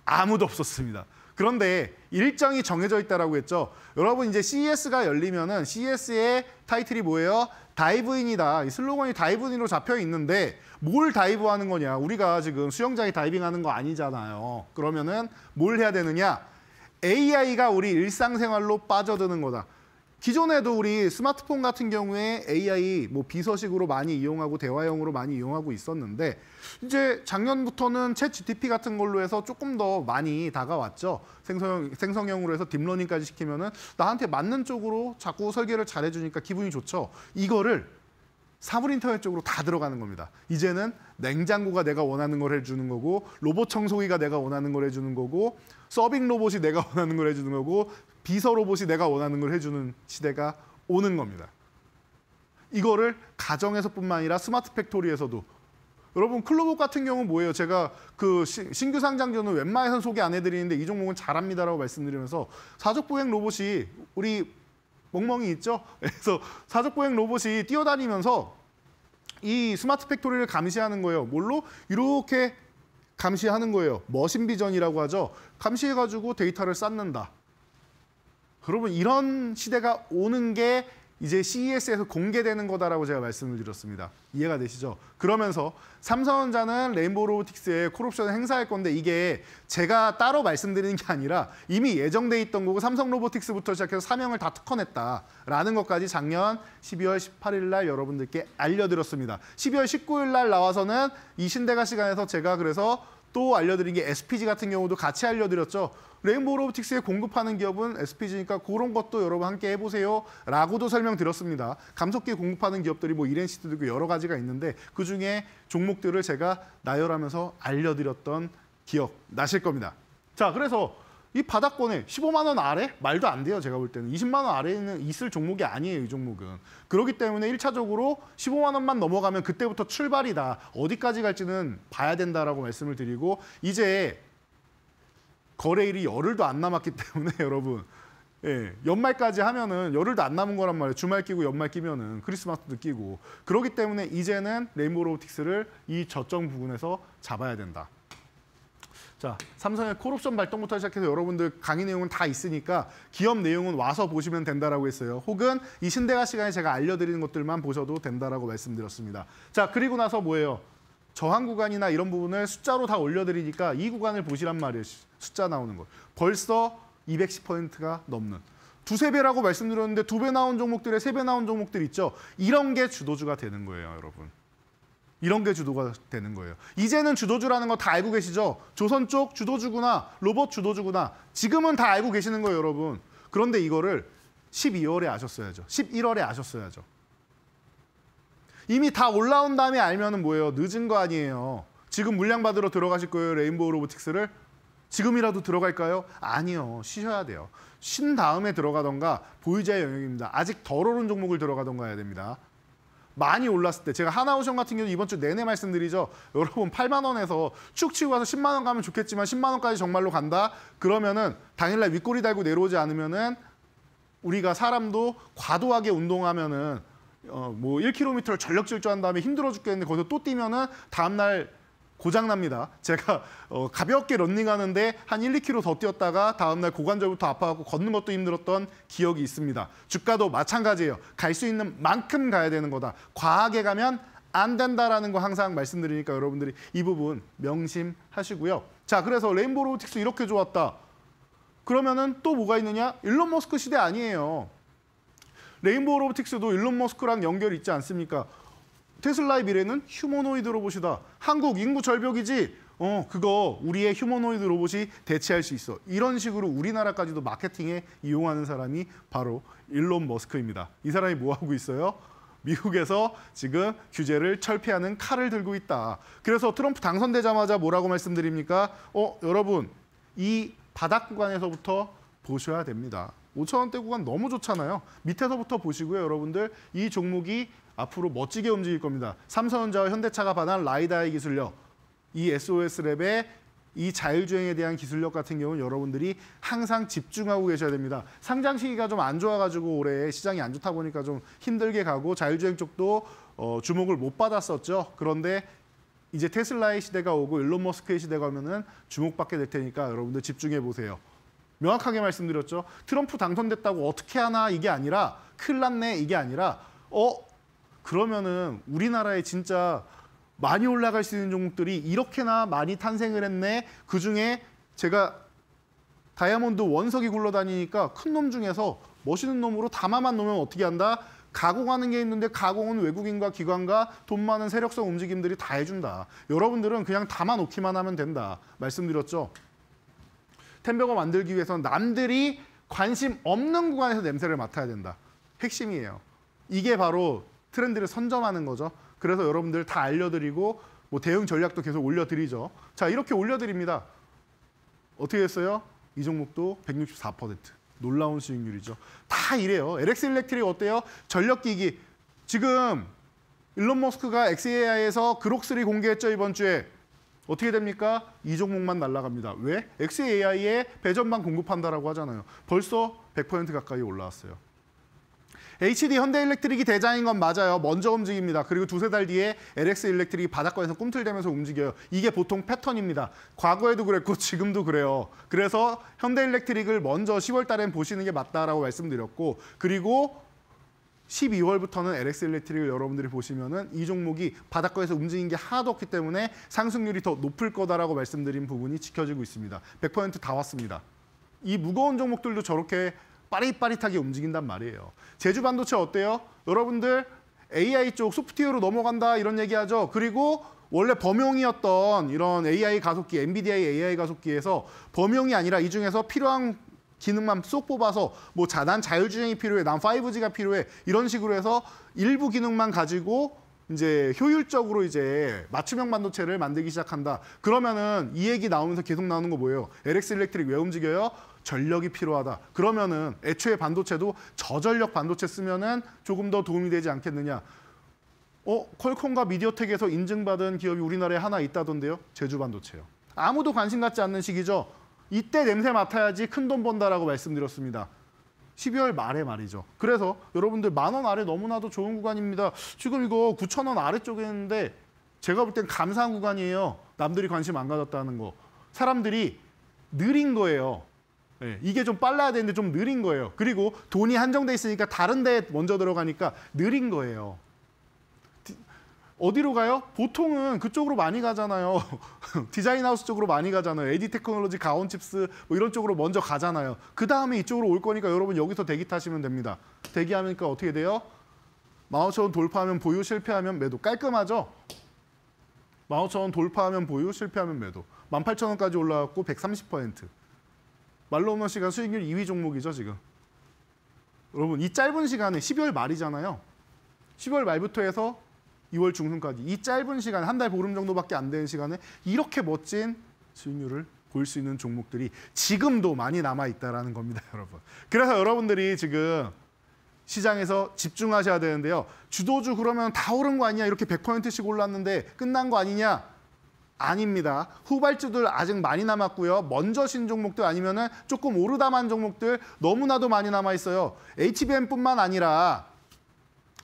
아무도 없었습니다. 그런데 일정이 정해져 있다라고 했죠. 여러분 이제 CES가 열리면은 CES의 타이틀이 뭐예요? 다이브인이다. 이 슬로건이 다이브인으로 잡혀 있는데 뭘 다이브하는 거냐? 우리가 지금 수영장에 다이빙하는 거 아니잖아요. 그러면은 뭘 해야 되느냐? AI가 우리 일상생활로 빠져드는 거다. 기존에도 우리 스마트폰 같은 경우에 AI 뭐 비서식으로 많이 이용하고 대화형으로 많이 이용하고 있었는데 이제 작년부터는 챗 GTP 같은 걸로 해서 조금 더 많이 다가왔죠. 생성형으로 해서 딥러닝까지 시키면은 나한테 맞는 쪽으로 자꾸 설계를 잘해주니까 기분이 좋죠. 이거를 사물 인터넷 쪽으로 다 들어가는 겁니다. 이제는 냉장고가 내가 원하는 걸 해주는 거고 로봇 청소기가 내가 원하는 걸 해주는 거고 서빙 로봇이 내가 원하는 걸 해주는 거고 비서 로봇이 내가 원하는 걸 해주는 시대가 오는 겁니다. 이거를 가정에서뿐만 아니라 스마트 팩토리에서도 여러분 클로봇 같은 경우는 뭐예요? 제가 그 신규 상장주는 웬만해서는 소개 안 해드리는데 이 종목은 잘합니다라고 말씀드리면서 사족보행 로봇이 우리 멍멍이 있죠? 그래서 사족보행 로봇이 뛰어다니면서 이 스마트 팩토리를 감시하는 거예요. 뭘로? 이렇게 감시하는 거예요. 머신 비전이라고 하죠. 감시해가지고 데이터를 쌓는다. 여러분 이런 시대가 오는 게 이제 CES에서 공개되는 거다라고 제가 말씀을 드렸습니다. 이해가 되시죠? 그러면서 삼성전자는 레인보우 로보틱스에 콜옵션을 행사할 건데 이게 제가 따로 말씀드리는 게 아니라 이미 예정돼 있던 거고 삼성 로보틱스부터 시작해서 사명을 다 특허냈다라는 것까지 작년 12월 18일 날 여러분들께 알려드렸습니다. 12월 19일 날 나와서는 이 신대가 시간에서 제가 그래서 또 알려드린 게 SPG 같은 경우도 같이 알려드렸죠. 레인보우 로보틱스에 공급하는 기업은 SPG니까 그런 것도 여러분 함께 해보세요 라고도 설명드렸습니다. 감속기 공급하는 기업들이 뭐 이렌시트도 있고 여러 가지가 있는데 그중에 종목들을 제가 나열하면서 알려드렸던 기억 나실 겁니다. 자, 그래서 이 바닥권에 15만 원 아래? 말도 안 돼요. 제가 볼 때는 20만 원 아래에는 있을 종목이 아니에요. 이 종목은. 그렇기 때문에 1차적으로 15만 원만 넘어가면 그때부터 출발이다. 어디까지 갈지는 봐야 된다라고 말씀을 드리고 이제 거래일이 열흘도 안 남았기 때문에 여러분 연말까지 하면은 열흘도 안 남은 거란 말이에요. 주말 끼고 연말 끼면은 크리스마스도 끼고 그렇기 때문에 이제는 레인보우 로보틱스를 이 저점 부분에서 잡아야 된다. 자, 삼성의 콜옵션 발동부터 시작해서 여러분들 강의 내용은 다 있으니까 기업 내용은 와서 보시면 된다라고 했어요. 혹은 이 신대가 시간에 제가 알려드리는 것들만 보셔도 된다라고 말씀드렸습니다. 자, 그리고 나서 뭐예요? 저항 구간이나 이런 부분을 숫자로 다 올려드리니까 이 구간을 보시란 말이에요. 숫자 나오는 거. 벌써 210포인트가 넘는. 두세 배라고 말씀드렸는데 2배 나온 종목들에 3배 나온 종목들 있죠. 이런 게 주도주가 되는 거예요, 여러분. 이런 게 주도가 되는 거예요. 이제는 주도주라는 거 다 알고 계시죠? 조선 쪽 주도주구나, 로봇 주도주구나. 지금은 다 알고 계시는 거예요, 여러분. 그런데 이거를 12월에 아셨어야죠. 11월에 아셨어야죠. 이미 다 올라온 다음에 알면은 뭐예요? 늦은 거 아니에요. 지금 물량 받으러 들어가실 거예요, 레인보우 로보틱스를? 지금이라도 들어갈까요? 아니요. 쉬셔야 돼요. 쉰 다음에 들어가던가 보유자의 영역입니다. 아직 덜 오른 종목을 들어가던가 해야 됩니다. 많이 올랐을 때 제가 하나오션 같은 경우 이번 주 내내 말씀드리죠. 여러분 8만 원에서 쭉 치고 가서 10만 원 가면 좋겠지만 10만 원까지 정말로 간다? 그러면은 당일날 윗꼬리 달고 내려오지 않으면은 우리가 사람도 과도하게 운동하면은 뭐 1km를 전력 질주한 다음에 힘들어 죽겠는데 거기서 또 뛰면은 다음날 고장납니다. 제가 가볍게 런닝하는데 한 1, 2km 더 뛰었다가 다음날 고관절부터 아파갖고 걷는 것도 힘들었던 기억이 있습니다. 주가도 마찬가지예요. 갈 수 있는 만큼 가야 되는 거다. 과하게 가면 안 된다라는 거 항상 말씀드리니까 여러분들이 이 부분 명심하시고요. 자, 그래서 레인보우 로보틱스 이렇게 좋았다. 그러면은 또 뭐가 있느냐? 일론 머스크 시대 아니에요. 레인보우 로보틱스도 일론 머스크랑 연결이 있지 않습니까? 테슬라의 미래는 휴머노이드 로봇이다. 한국 인구 절벽이지. 그거 우리의 휴머노이드 로봇이 대체할 수 있어. 이런 식으로 우리나라까지도 마케팅에 이용하는 사람이 바로 일론 머스크입니다. 이 사람이 뭐 하고 있어요? 미국에서 지금 규제를 철폐하는 칼을 들고 있다. 그래서 트럼프 당선되자마자 뭐라고 말씀드립니까? 여러분 이 바닥 구간에서부터 보셔야 됩니다. 5,000원대 구간 너무 좋잖아요. 밑에서부터 보시고요. 여러분들 이 종목이 앞으로 멋지게 움직일 겁니다. 삼성전자와 현대차가 반한 라이다의 기술력, 이 SOS랩의 이 자율주행에 대한 기술력 같은 경우는 여러분들이 항상 집중하고 계셔야 됩니다. 상장 시기가 좀 안 좋아가지고 올해 시장이 안 좋다 보니까 좀 힘들게 가고 자율주행 쪽도 주목을 못 받았었죠. 그런데 이제 테슬라의 시대가 오고 일론 머스크의 시대가 오면은 주목받게 될 테니까 여러분들 집중해 보세요. 명확하게 말씀드렸죠. 트럼프 당선됐다고 어떻게 하나 이게 아니라 큰일 났네 이게 아니라 그러면은 우리나라에 진짜 많이 올라갈 수 있는 종목들이 이렇게나 많이 탄생을 했네. 그중에 제가 다이아몬드 원석이 굴러다니니까 큰 놈 중에서 멋있는 놈으로 담아만 놓으면 어떻게 한다? 가공하는 게 있는데 가공은 외국인과 기관과 돈 많은 세력성 움직임들이 다 해준다. 여러분들은 그냥 담아놓기만 하면 된다. 말씀드렸죠. 템버거 만들기 위해서는 남들이 관심 없는 구간에서 냄새를 맡아야 된다. 핵심이에요. 이게 바로 트렌드를 선점하는 거죠. 그래서 여러분들 다 알려드리고 뭐 대응 전략도 계속 올려드리죠. 자, 이렇게 올려드립니다. 어떻게 됐어요? 이 종목도 164%. 놀라운 수익률이죠. 다 이래요. LX 일렉트릭 어때요? 전력기기. 지금 일론 머스크가 XAI에서 그록3 공개했죠, 이번 주에. 어떻게 됩니까? 이 종목만 날아갑니다. 왜? XAI에 배전방 공급한다라고 하잖아요. 벌써 100% 가까이 올라왔어요. HD 현대일렉트릭이 대장인 건 맞아요. 먼저 움직입니다. 그리고 두세 달 뒤에 LX 일렉트릭이 바닥권에서 꿈틀대면서 움직여요. 이게 보통 패턴입니다. 과거에도 그랬고 지금도 그래요. 그래서 현대일렉트릭을 먼저 10월 달엔 보시는 게 맞다라고 말씀드렸고 그리고 12월부터는 LX 일렉트릭을 여러분들이 보시면은 이 종목이 바닥권에서 움직인 게 하나도 없기 때문에 상승률이 더 높을 거다라고 말씀드린 부분이 지켜지고 있습니다. 100% 다 왔습니다. 이 무거운 종목들도 저렇게 빠릿빠릿하게 움직인단 말이에요. 제주 반도체 어때요? 여러분들 AI 쪽 소프트웨어로 넘어간다 이런 얘기하죠. 그리고 원래 범용이었던 이런 AI 가속기, 엔비디아의 AI 가속기에서 범용이 아니라 이 중에서 필요한 기능만 쏙 뽑아서 뭐 난 자율주행이 필요해, 난 5G가 필요해 이런 식으로 해서 일부 기능만 가지고 이제 효율적으로 이제 맞춤형 반도체를 만들기 시작한다. 그러면은 이 얘기 나오면서 계속 나오는 거 뭐예요? LX 일렉트릭 왜 움직여요? 전력이 필요하다. 그러면은 애초에 반도체도 저전력 반도체 쓰면은 조금 더 도움이 되지 않겠느냐. 퀄콤과 미디어텍에서 인증받은 기업이 우리나라에 하나 있다던데요. 제주 반도체요. 아무도 관심 갖지 않는 시기죠. 이때 냄새 맡아야지 큰 돈 번다라고 말씀드렸습니다. 12월 말에 말이죠. 그래서 여러분들 10,000원 아래 너무나도 좋은 구간입니다. 지금 이거 9,000원 아래쪽에 있는데 제가 볼 땐 감사한 구간이에요. 남들이 관심 안 가졌다는 거. 사람들이 느린 거예요. 네, 이게 좀 빨라야 되는데 좀 느린 거예요. 그리고 돈이 한정돼 있으니까 다른 데 먼저 들어가니까 느린 거예요. 어디로 가요? 보통은 그쪽으로 많이 가잖아요. 디자인 하우스 쪽으로 많이 가잖아요. 에디 테크놀로지, 가온칩스 뭐 이런 쪽으로 먼저 가잖아요. 그 다음에 이쪽으로 올 거니까 여러분 여기서 대기 타시면 됩니다. 대기하니까 어떻게 돼요? 15,000원 돌파하면 보유, 실패하면 매도. 깔끔하죠? 15,000원 돌파하면 보유, 실패하면 매도. 18,000원까지 올라갔고 130%. 말로 없는 시간 수익률 2위 종목이죠, 지금. 여러분 이 짧은 시간에 12월 말이잖아요. 12월 말부터 해서 2월 중순까지 이 짧은 시간, 한 달 보름 정도밖에 안 되는 시간에 이렇게 멋진 수익률을 볼 수 있는 종목들이 지금도 많이 남아있다는 겁니다, 여러분. 그래서 여러분들이 지금 시장에서 집중하셔야 되는데요. 주도주 그러면 다 오른 거 아니냐, 이렇게 100%씩 올랐는데 끝난 거 아니냐? 아닙니다. 후발주들 아직 많이 남았고요. 먼저 신 종목들 아니면은 조금 오르다만 종목들 너무나도 많이 남아있어요. HBM뿐만 아니라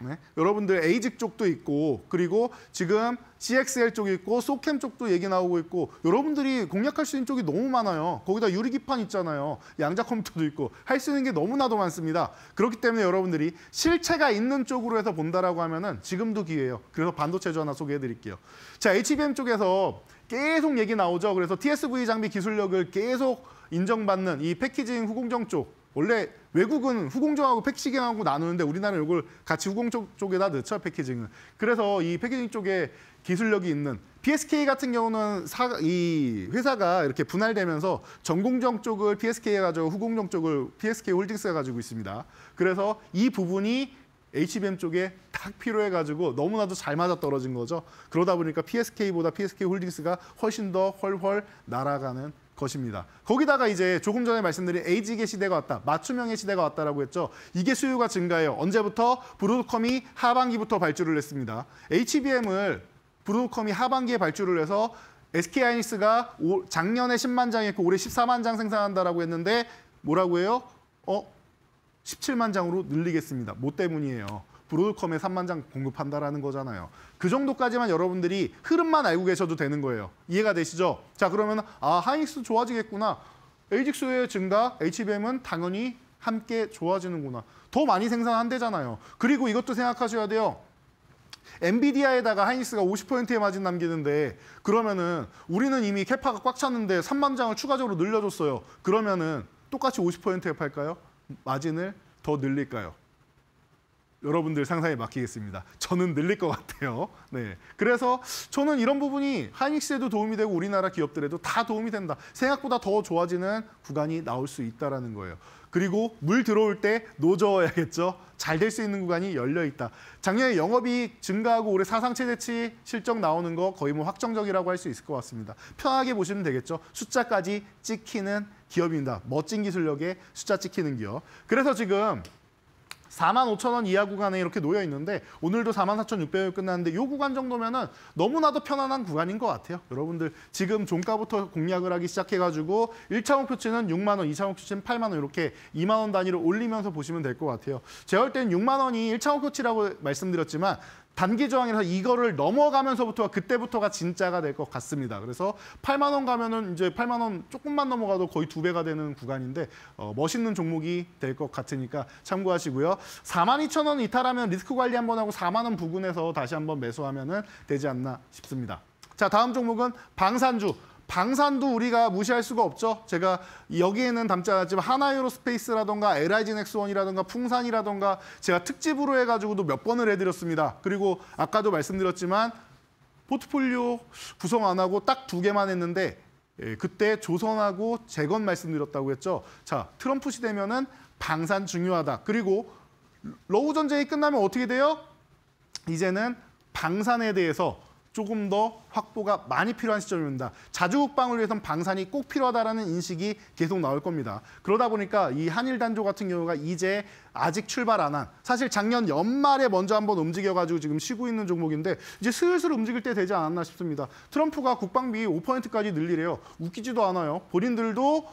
네. 여러분들 에이직 쪽도 있고 그리고 지금 CXL 쪽이 있고 소캠 쪽도 얘기 나오고 있고 여러분들이 공략할 수 있는 쪽이 너무 많아요. 거기다 유리기판 있잖아요. 양자 컴퓨터도 있고 할 수 있는 게 너무나도 많습니다. 그렇기 때문에 여러분들이 실체가 있는 쪽으로 해서 본다라고 하면은 지금도 기회예요. 그래서 반도체주 하나 소개해 드릴게요. 자, HBM 쪽에서 계속 얘기 나오죠. 그래서 TSV 장비 기술력을 계속 인정받는 이 패키징 후공정 쪽. 원래 외국은 후공정하고 패키징하고 나누는데 우리나라는 이걸 같이 후공정 쪽에다 넣죠, 패키징은. 그래서 이 패키징 쪽에 기술력이 있는 PSK 같은 경우는 이 회사가 이렇게 분할되면서 전공정 쪽을 PSK가 가지고 후공정 쪽을 PSK 홀딩스가 가지고 있습니다. 그래서 이 부분이 HBM 쪽에 딱 필요해가지고 너무나도 잘 맞아떨어진 거죠. 그러다 보니까 PSK보다 PSK 홀딩스가 훨씬 더 훨훨 날아가는 것입니다. 거기다가 이제 조금 전에 말씀드린 에이직의 시대가 왔다, 맞춤형의 시대가 왔다라고 했죠. 이게 수요가 증가해요. 언제부터? 브로드컴이 하반기부터 발주를 했습니다. HBM을 브로드컴이 하반기에 발주를 해서 SK하이닉스가 작년에 10만 장 했고 올해 14만 장 생산한다라고 했는데 뭐라고 해요? 17만 장으로 늘리겠습니다. 뭐 때문이에요? 브로드컴에 3만 장 공급한다라는 거잖아요. 그 정도까지만 여러분들이 흐름만 알고 계셔도 되는 거예요. 이해가 되시죠? 자, 그러면 하이닉스 좋아지겠구나. 에이직 수요의 증가, HBM은 당연히 함께 좋아지는구나. 더 많이 생산한대잖아요. 그리고 이것도 생각하셔야 돼요. 엔비디아에다가 하이닉스가 50%의 마진 남기는데 그러면은 우리는 이미 캐파가 꽉 찼는데 3만 장을 추가적으로 늘려줬어요. 그러면은 똑같이 50%에 팔까요? 마진을 더 늘릴까요? 여러분들 상상에 맡기겠습니다. 저는 늘릴 것 같아요. 네, 그래서 저는 이런 부분이 하이닉스에도 도움이 되고 우리나라 기업들에도 다 도움이 된다. 생각보다 더 좋아지는 구간이 나올 수 있다는 거예요. 그리고 물 들어올 때 노져야겠죠. 잘 될 수 있는 구간이 열려 있다. 작년에 영업이익 증가하고 올해 사상 최대치 실적 나오는 거 거의 뭐 확정적이라고 할 수 있을 것 같습니다. 편하게 보시면 되겠죠. 숫자까지 찍히는 기업입니다. 멋진 기술력에 숫자 찍히는 기업. 그래서 지금 45,000원 이하 구간에 이렇게 놓여 있는데 오늘도 44,600원 끝났는데 이 구간 정도면은 너무나도 편안한 구간인 것 같아요. 여러분들 지금 종가부터 공략을 하기 시작해가지고 1차 목표치는 6만 원, 2차 목표치는 8만 원 이렇게 2만 원 단위로 올리면서 보시면 될 것 같아요. 제가 볼 때는 6만 원이 1차 목표치라고 말씀드렸지만 단기 저항이라서 이거를 넘어가면서부터가 그때부터가 진짜가 될 것 같습니다. 그래서 8만 원 가면은 이제 8만 원 조금만 넘어가도 거의 2배가 되는 구간인데 멋있는 종목이 될 것 같으니까 참고하시고요. 42,000원 이탈하면 리스크 관리 한번 하고 4만 원 부근에서 다시 한번 매수하면은 되지 않나 싶습니다. 자, 다음 종목은 방산주. 방산도 우리가 무시할 수가 없죠. 제가 여기에는 담지 않았지만 하나에어로스페이스라던가 LIG넥스원이라던가 풍산이라던가 제가 특집으로 해가지고도 몇 번을 해드렸습니다. 그리고 아까도 말씀드렸지만 포트폴리오 구성 안 하고 딱 2개만 했는데 그때 조선하고 재건 말씀드렸다고 했죠. 자, 트럼프 시대면은 방산 중요하다. 그리고 러우 전쟁이 끝나면 어떻게 돼요? 이제는 방산에 대해서 조금 더 확보가 많이 필요한 시점입니다. 자주국방을 위해서는 방산이 꼭 필요하다는 인식이 계속 나올 겁니다. 그러다 보니까 이 한일단조 같은 경우가 이제 아직 출발 안 한, 사실 작년 연말에 먼저 한번 움직여가지고 지금 쉬고 있는 종목인데 이제 슬슬 움직일 때 되지 않았나 싶습니다. 트럼프가 국방비 5%까지 늘리래요. 웃기지도 않아요. 본인들도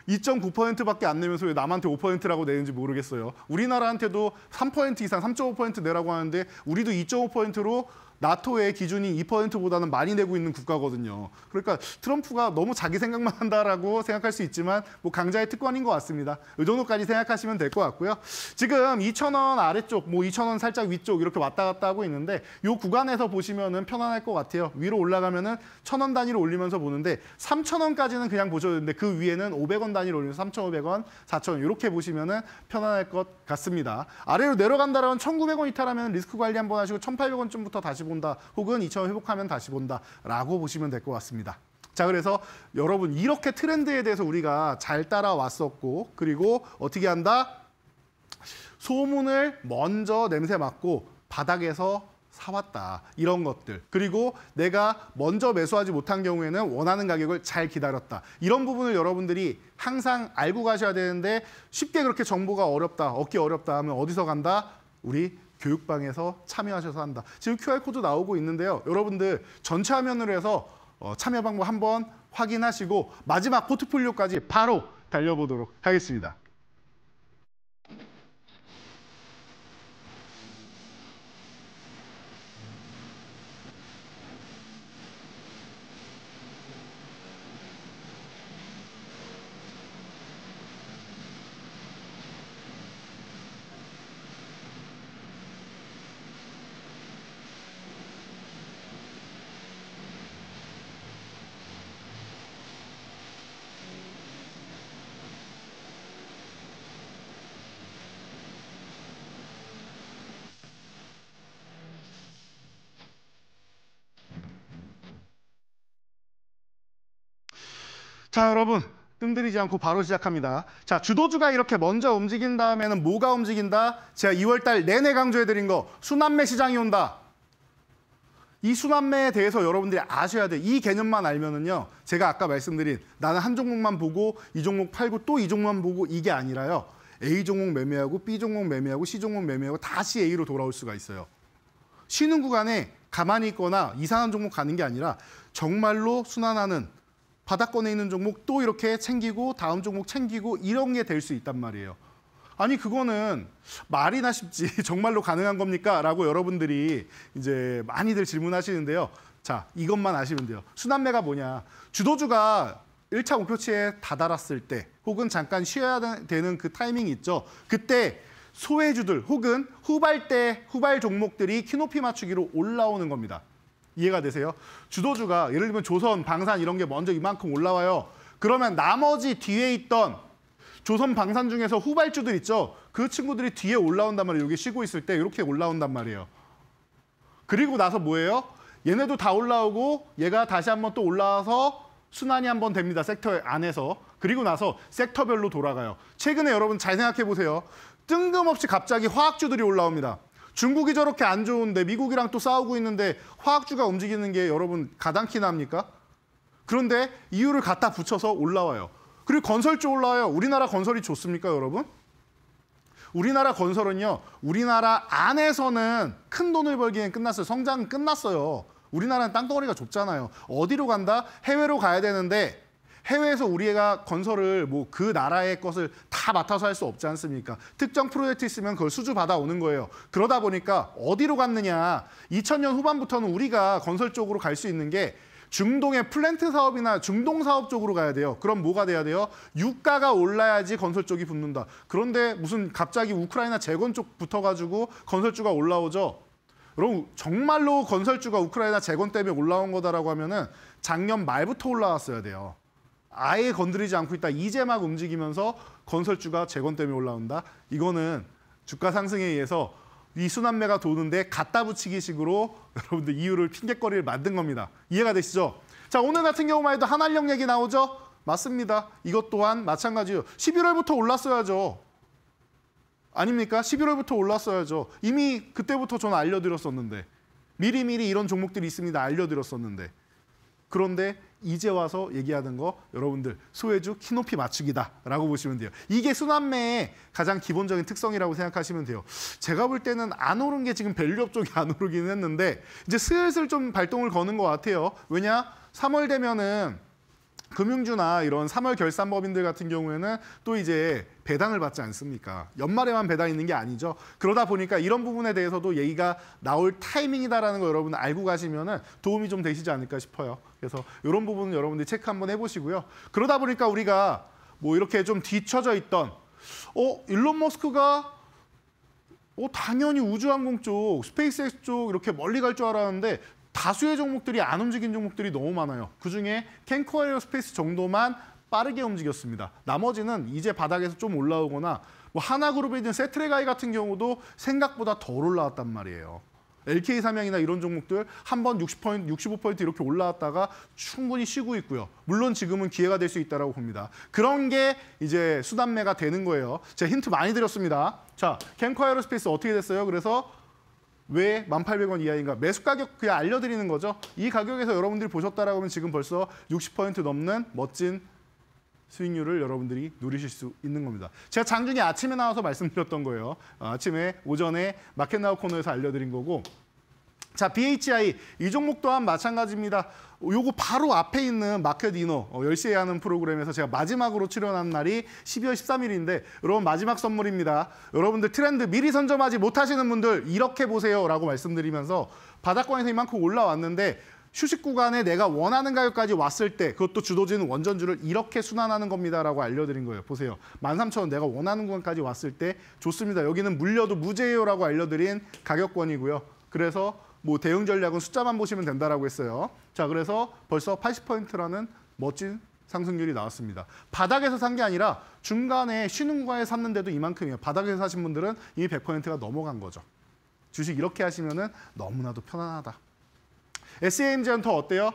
2.9%밖에 안 내면서 왜 남한테 5%라고 내는지 모르겠어요. 우리나라한테도 3% 이상, 3.5% 내라고 하는데 우리도 2.5%로 나토의 기준이 2%보다는 많이 내고 있는 국가거든요. 그러니까 트럼프가 너무 자기 생각만 한다라고 생각할 수 있지만 뭐 강자의 특권인 것 같습니다. 이 정도까지 생각하시면 될 것 같고요. 지금 2,000원 아래쪽, 뭐 2,000원 살짝 위쪽 이렇게 왔다 갔다 하고 있는데 이 구간에서 보시면은 편안할 것 같아요. 위로 올라가면은 1,000원 단위로 올리면서 보는데 3,000원까지는 그냥 보셔도 되는데 그 위에는 500원 단위로 올리면서 3,500원, 4,000원 이렇게 보시면은 편안할 것 같습니다. 아래로 내려간다라면 1,900원 이탈하면 리스크 관리 한번 하시고 1,800원쯤부터 다시 본다. 혹은 2,000원 회복하면 다시 본다라고 보시면 될 것 같습니다. 자, 그래서 여러분 이렇게 트렌드에 대해서 우리가 잘 따라왔었고 그리고 어떻게 한다? 소문을 먼저 냄새 맡고 바닥에서 사왔다. 이런 것들. 그리고 내가 먼저 매수하지 못한 경우에는 원하는 가격을 잘 기다렸다. 이런 부분을 여러분들이 항상 알고 가셔야 되는데 쉽게 그렇게 정보가 어렵다, 얻기 어렵다 하면 어디서 간다? 우리 교육방에서 참여하셔서 한다. 지금 QR코드 나오고 있는데요. 여러분들 전체 화면으로 해서 참여 방법 한번 확인하시고 마지막 포트폴리오까지 바로 달려보도록 하겠습니다. 자, 여러분. 뜸들이지 않고 바로 시작합니다. 자, 주도주가 이렇게 먼저 움직인 다음에는 뭐가 움직인다? 제가 2월달 내내 강조해드린 거, 순환매 시장이 온다. 이 순환매에 대해서 여러분들이 아셔야 돼. 이 개념만 알면은요, 제가 아까 말씀드린 나는 한 종목만 보고 이 종목 팔고 또 이 종목만 보고 이게 아니라요. A 종목 매매하고 B 종목 매매하고 C 종목 매매하고 다시 A로 돌아올 수가 있어요. 쉬는 구간에 가만히 있거나 이상한 종목 가는 게 아니라 정말로 순환하는 바닥권에 있는 종목 또 이렇게 챙기고 다음 종목 챙기고 이런 게 될 수 있단 말이에요. 아니 그거는 말이나 쉽지 정말로 가능한 겁니까? 라고 여러분들이 이제 많이들 질문하시는데요. 자, 이것만 아시면 돼요. 순환매가 뭐냐? 주도주가 1차 목표치에 다다랐을 때 혹은 잠깐 쉬어야 되는 그 타이밍이 있죠. 그때 소외주들 혹은 후발 종목들이 키높이 맞추기로 올라오는 겁니다. 이해가 되세요? 주도주가 예를 들면 조선, 방산 이런 게 먼저 이만큼 올라와요. 그러면 나머지 뒤에 있던 조선, 방산 중에서 후발주들 있죠. 그 친구들이 뒤에 올라온단 말이에요. 여기 쉬고 있을 때 이렇게 올라온단 말이에요. 그리고 나서 뭐예요? 얘네도 다 올라오고 얘가 다시 한번 또 올라와서 순환이 한번 됩니다. 섹터 안에서. 그리고 나서 섹터별로 돌아가요. 최근에 여러분 잘 생각해 보세요. 뜬금없이 갑자기 화학주들이 올라옵니다. 중국이 저렇게 안 좋은데 미국이랑 또 싸우고 있는데 화학주가 움직이는 게 여러분 가당키나 합니까? 그런데 이유를 갖다 붙여서 올라와요. 그리고 건설주 올라와요. 우리나라 건설이 좋습니까, 여러분? 우리나라 건설은요. 우리나라 안에서는 큰 돈을 벌기엔 끝났어요. 성장은 끝났어요. 우리나라는 땅덩어리가 좁잖아요. 어디로 간다? 해외로 가야 되는데 해외에서 우리가 건설을 뭐 그 나라의 것을 다 맡아서 할 수 없지 않습니까? 특정 프로젝트 있으면 그걸 수주 받아오는 거예요. 그러다 보니까 어디로 갔느냐. 2000년 후반부터는 우리가 건설 쪽으로 갈 수 있는 게 중동의 플랜트 사업이나 중동 사업 쪽으로 가야 돼요. 그럼 뭐가 돼야 돼요? 유가가 올라야지 건설 쪽이 붙는다. 그런데 무슨 갑자기 우크라이나 재건 쪽 붙어가지고 건설주가 올라오죠. 그럼 정말로 건설주가 우크라이나 재건 때문에 올라온 거다라고 하면은 작년 말부터 올라왔어야 돼요. 아예 건드리지 않고 있다. 이제 막 움직이면서 건설주가 재건 때문에 올라온다. 이거는 주가 상승에 의해서 이 순환매가 도는데 갖다 붙이기식으로 여러분들 이유를 핑계거리를 만든 겁니다. 이해가 되시죠? 자, 오늘 같은 경우만 해도 한한령 얘기 나오죠? 맞습니다. 이것 또한 마찬가지예요. 11월부터 올랐어야죠. 아닙니까? 11월부터 올랐어야죠. 이미 그때부터 저는 알려드렸었는데 미리미리 이런 종목들이 있습니다. 알려드렸었는데 그런데 이제 와서 얘기하는 거 여러분들 소외주 키높이 맞추기다라고 보시면 돼요. 이게 순환매의 가장 기본적인 특성이라고 생각하시면 돼요. 제가 볼 때는 안 오른 게 지금 밸류업 쪽이 안 오르긴 했는데 이제 슬슬 좀 발동을 거는 것 같아요. 왜냐? 3월 되면은 금융주나 이런 3월 결산법인들 같은 경우에는 또 이제 배당을 받지 않습니까? 연말에만 배당 있는 게 아니죠. 그러다 보니까 이런 부분에 대해서도 얘기가 나올 타이밍이다라는 거 여러분 알고 가시면은 도움이 좀 되시지 않을까 싶어요. 그래서 이런 부분은 여러분들이 체크 한번 해보시고요. 그러다 보니까 우리가 뭐 이렇게 좀 뒤처져 있던 일론 머스크가 당연히 우주항공 쪽, 스페이스X 쪽 이렇게 멀리 갈 줄 알았는데 다수의 종목들이 안 움직인 종목들이 너무 많아요. 그중에 캔코 에어스페이스 정도만 빠르게 움직였습니다. 나머지는 이제 바닥에서 좀 올라오거나 뭐 하나그룹에 있는 세트레가이 같은 경우도 생각보다 덜 올라왔단 말이에요. LK삼양이나 이런 종목들 한 번 60포인트, 65포인트 이렇게 올라왔다가 충분히 쉬고 있고요. 물론 지금은 기회가 될 수 있다고 봅니다. 그런 게 이제 순환매가 되는 거예요. 제가 힌트 많이 드렸습니다. 자, 캔코 에어스페이스 어떻게 됐어요? 그래서 왜 18,000원 이하인가? 매수 가격 그냥 알려드리는 거죠. 이 가격에서 여러분들이 보셨다라고 하면 지금 벌써 60% 넘는 멋진 수익률을 여러분들이 누리실 수 있는 겁니다. 제가 장중에 아침에 나와서 말씀드렸던 거예요. 아침에 오전에 마켓나우 코너에서 알려드린 거고. 자, BHI 이 종목 또한 마찬가지입니다. 요거 바로 앞에 있는 마켓 이너 10시에 하는 프로그램에서 제가 마지막으로 출연한 날이 12월 13일인데 여러분 마지막 선물입니다. 여러분들 트렌드 미리 선점하지 못하시는 분들 이렇게 보세요라고 말씀드리면서 바닥권에서 이만큼 올라왔는데 휴식 구간에 내가 원하는 가격까지 왔을 때 그것도 주도주는 원전주를 이렇게 순환하는 겁니다라고 알려드린 거예요. 보세요. 13,000원 내가 원하는 구간까지 왔을 때 좋습니다. 여기는 물려도 무죄예요라고 알려드린 가격권이고요. 그래서 뭐 대응 전략은 숫자만 보시면 된다라고 했어요. 자, 그래서 벌써 80%라는 멋진 상승률이 나왔습니다. 바닥에서 산 게 아니라 중간에 쉬는 구간에 샀는데도 이만큼이에요. 바닥에서 사신 분들은 이미 100%가 넘어간 거죠. 주식 이렇게 하시면은 너무나도 편안하다. SAMG는 더 어때요?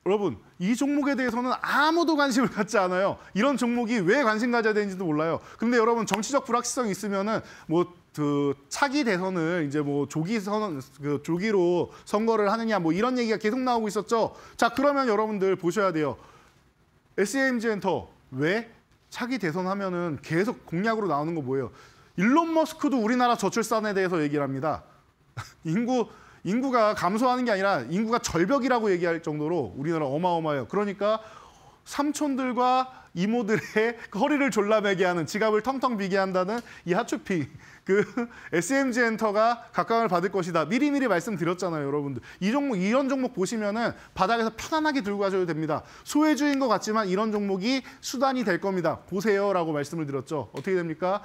여러분, 이 종목에 대해서는 아무도 관심을 갖지 않아요. 이런 종목이 왜 관심 가져야 되는지도 몰라요. 근데 여러분, 정치적 불확실성이 있으면은 뭐 그 차기 대선을 이제 뭐 조기로 선거를 하느냐 뭐 이런 얘기가 계속 나오고 있었죠. 자, 그러면 여러분들 보셔야 돼요. SMG엔터 왜 차기 대선 하면은 계속 공약으로 나오는 거 뭐예요? 일론 머스크도 우리나라 저출산에 대해서 얘기를 합니다. 인구가 감소하는 게 아니라 인구가 절벽이라고 얘기할 정도로 우리나라 어마어마해요. 그러니까 삼촌들과 이모들의 허리를 졸라매게 하는, 지갑을 텅텅 비게 한다는 이 핫쇼핑, 그 SMG엔터가 각광을 받을 것이다. 미리미리 말씀드렸잖아요, 여러분들. 이런 종목 보시면은 바닥에서 편안하게 들고 가셔도 됩니다. 소외주인 것 같지만 이런 종목이 수단이 될 겁니다. 보세요라고 말씀을 드렸죠. 어떻게 됩니까?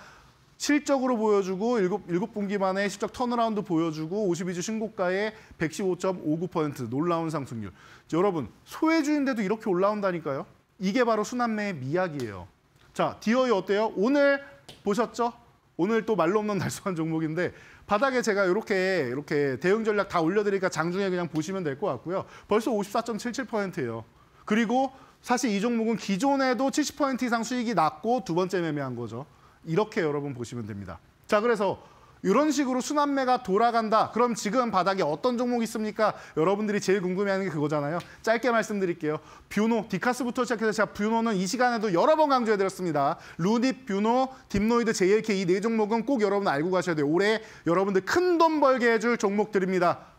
실적으로 보여주고 7분기 만에 실적 턴어라운드 보여주고 52주 신고가에 115.59% 놀라운 상승률. 여러분, 소외주인데도 이렇게 올라온다니까요. 이게 바로 순환매의 미학이에요. 자, 디어이 어때요? 오늘 보셨죠? 오늘 또 말로 없는 달성한 종목인데 바닥에 제가 이렇게 대응 전략 다 올려드리니까 장중에 그냥 보시면 될 것 같고요. 벌써 54.77%예요. 그리고 사실 이 종목은 기존에도 70% 이상 수익이 났고 두 번째 매매한 거죠. 이렇게 여러분 보시면 됩니다. 자, 그래서 이런 식으로 순환매가 돌아간다. 그럼 지금 바닥에 어떤 종목이 있습니까? 여러분들이 제일 궁금해하는 게 그거잖아요. 짧게 말씀드릴게요. 뷰노, 디카스부터 시작해서 제가 뷰노는 이 시간에도 여러 번 강조해드렸습니다. 루닛, 뷰노, 딥노이드, JLK 이 네 종목은 꼭 여러분 알고 가셔야 돼요. 올해 여러분들 큰 돈 벌게 해줄 종목들입니다.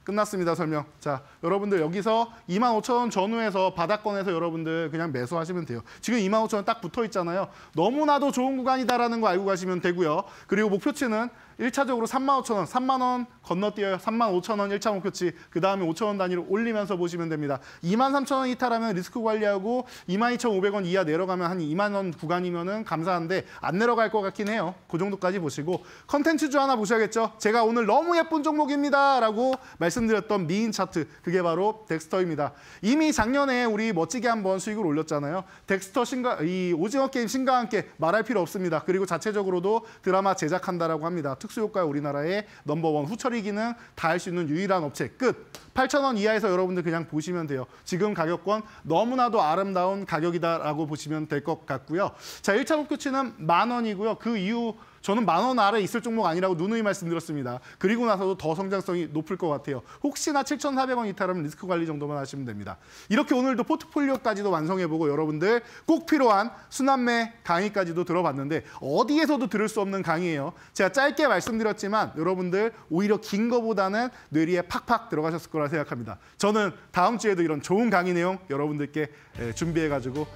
끝났습니다, 설명. 자, 여러분들 여기서 25,000원 전후에서 바닥권에서 여러분들 그냥 매수하시면 돼요. 지금 25,000원 딱 붙어 있잖아요. 너무나도 좋은 구간이다라는 거 알고 가시면 되고요. 그리고 목표치는 1차적으로 35,000원, 3만 원 건너뛰어요. 35,000원 1차 목표치. 그 다음에 5,000원 단위로 올리면서 보시면 됩니다. 23,000원 이탈하면 리스크 관리하고 22,500원 이하 내려가면 한 2만 원 구간이면은 감사한데 안 내려갈 것 같긴 해요. 그 정도까지 보시고 컨텐츠주 하나 보셔야겠죠. 제가 오늘 너무 예쁜 종목입니다 라고 말씀드렸던 미인 차트, 그게 바로 덱스터입니다. 이미 작년에 우리 멋지게 한번 수익을 올렸잖아요. 덱스터 이 오징어 게임 신과 함께 말할 필요 없습니다. 그리고 자체적으로도 드라마 제작한다라고 합니다. 특수효과 우리나라의 넘버원 후처리 기능 다 할 수 있는 유일한 업체 끝. 8,000원 이하에서 여러분들 그냥 보시면 돼요. 지금 가격권 너무나도 아름다운 가격이다라고 보시면 될 것 같고요. 자, 1차 목표치는 10,000원이고요. 그 이후 저는 10,000원 아래 있을 종목 아니라고 누누이 말씀드렸습니다. 그리고 나서도 더 성장성이 높을 것 같아요. 혹시나 7,400원 이탈하면 리스크 관리 정도만 하시면 됩니다. 이렇게 오늘도 포트폴리오까지도 완성해보고 여러분들 꼭 필요한 순환매 강의까지도 들어봤는데 어디에서도 들을 수 없는 강의예요. 제가 짧게 말씀드렸지만 여러분들 오히려 긴 거보다는 뇌리에 팍팍 들어가셨을 거라 생각합니다. 저는 다음 주에도 이런 좋은 강의 내용 여러분들께 준비해가지고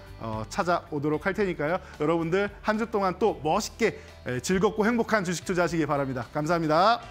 찾아오도록 할 테니까요. 여러분들 한 주 동안 또 멋있게 즐겁고 행복한 주식 투자하시기 바랍니다. 감사합니다.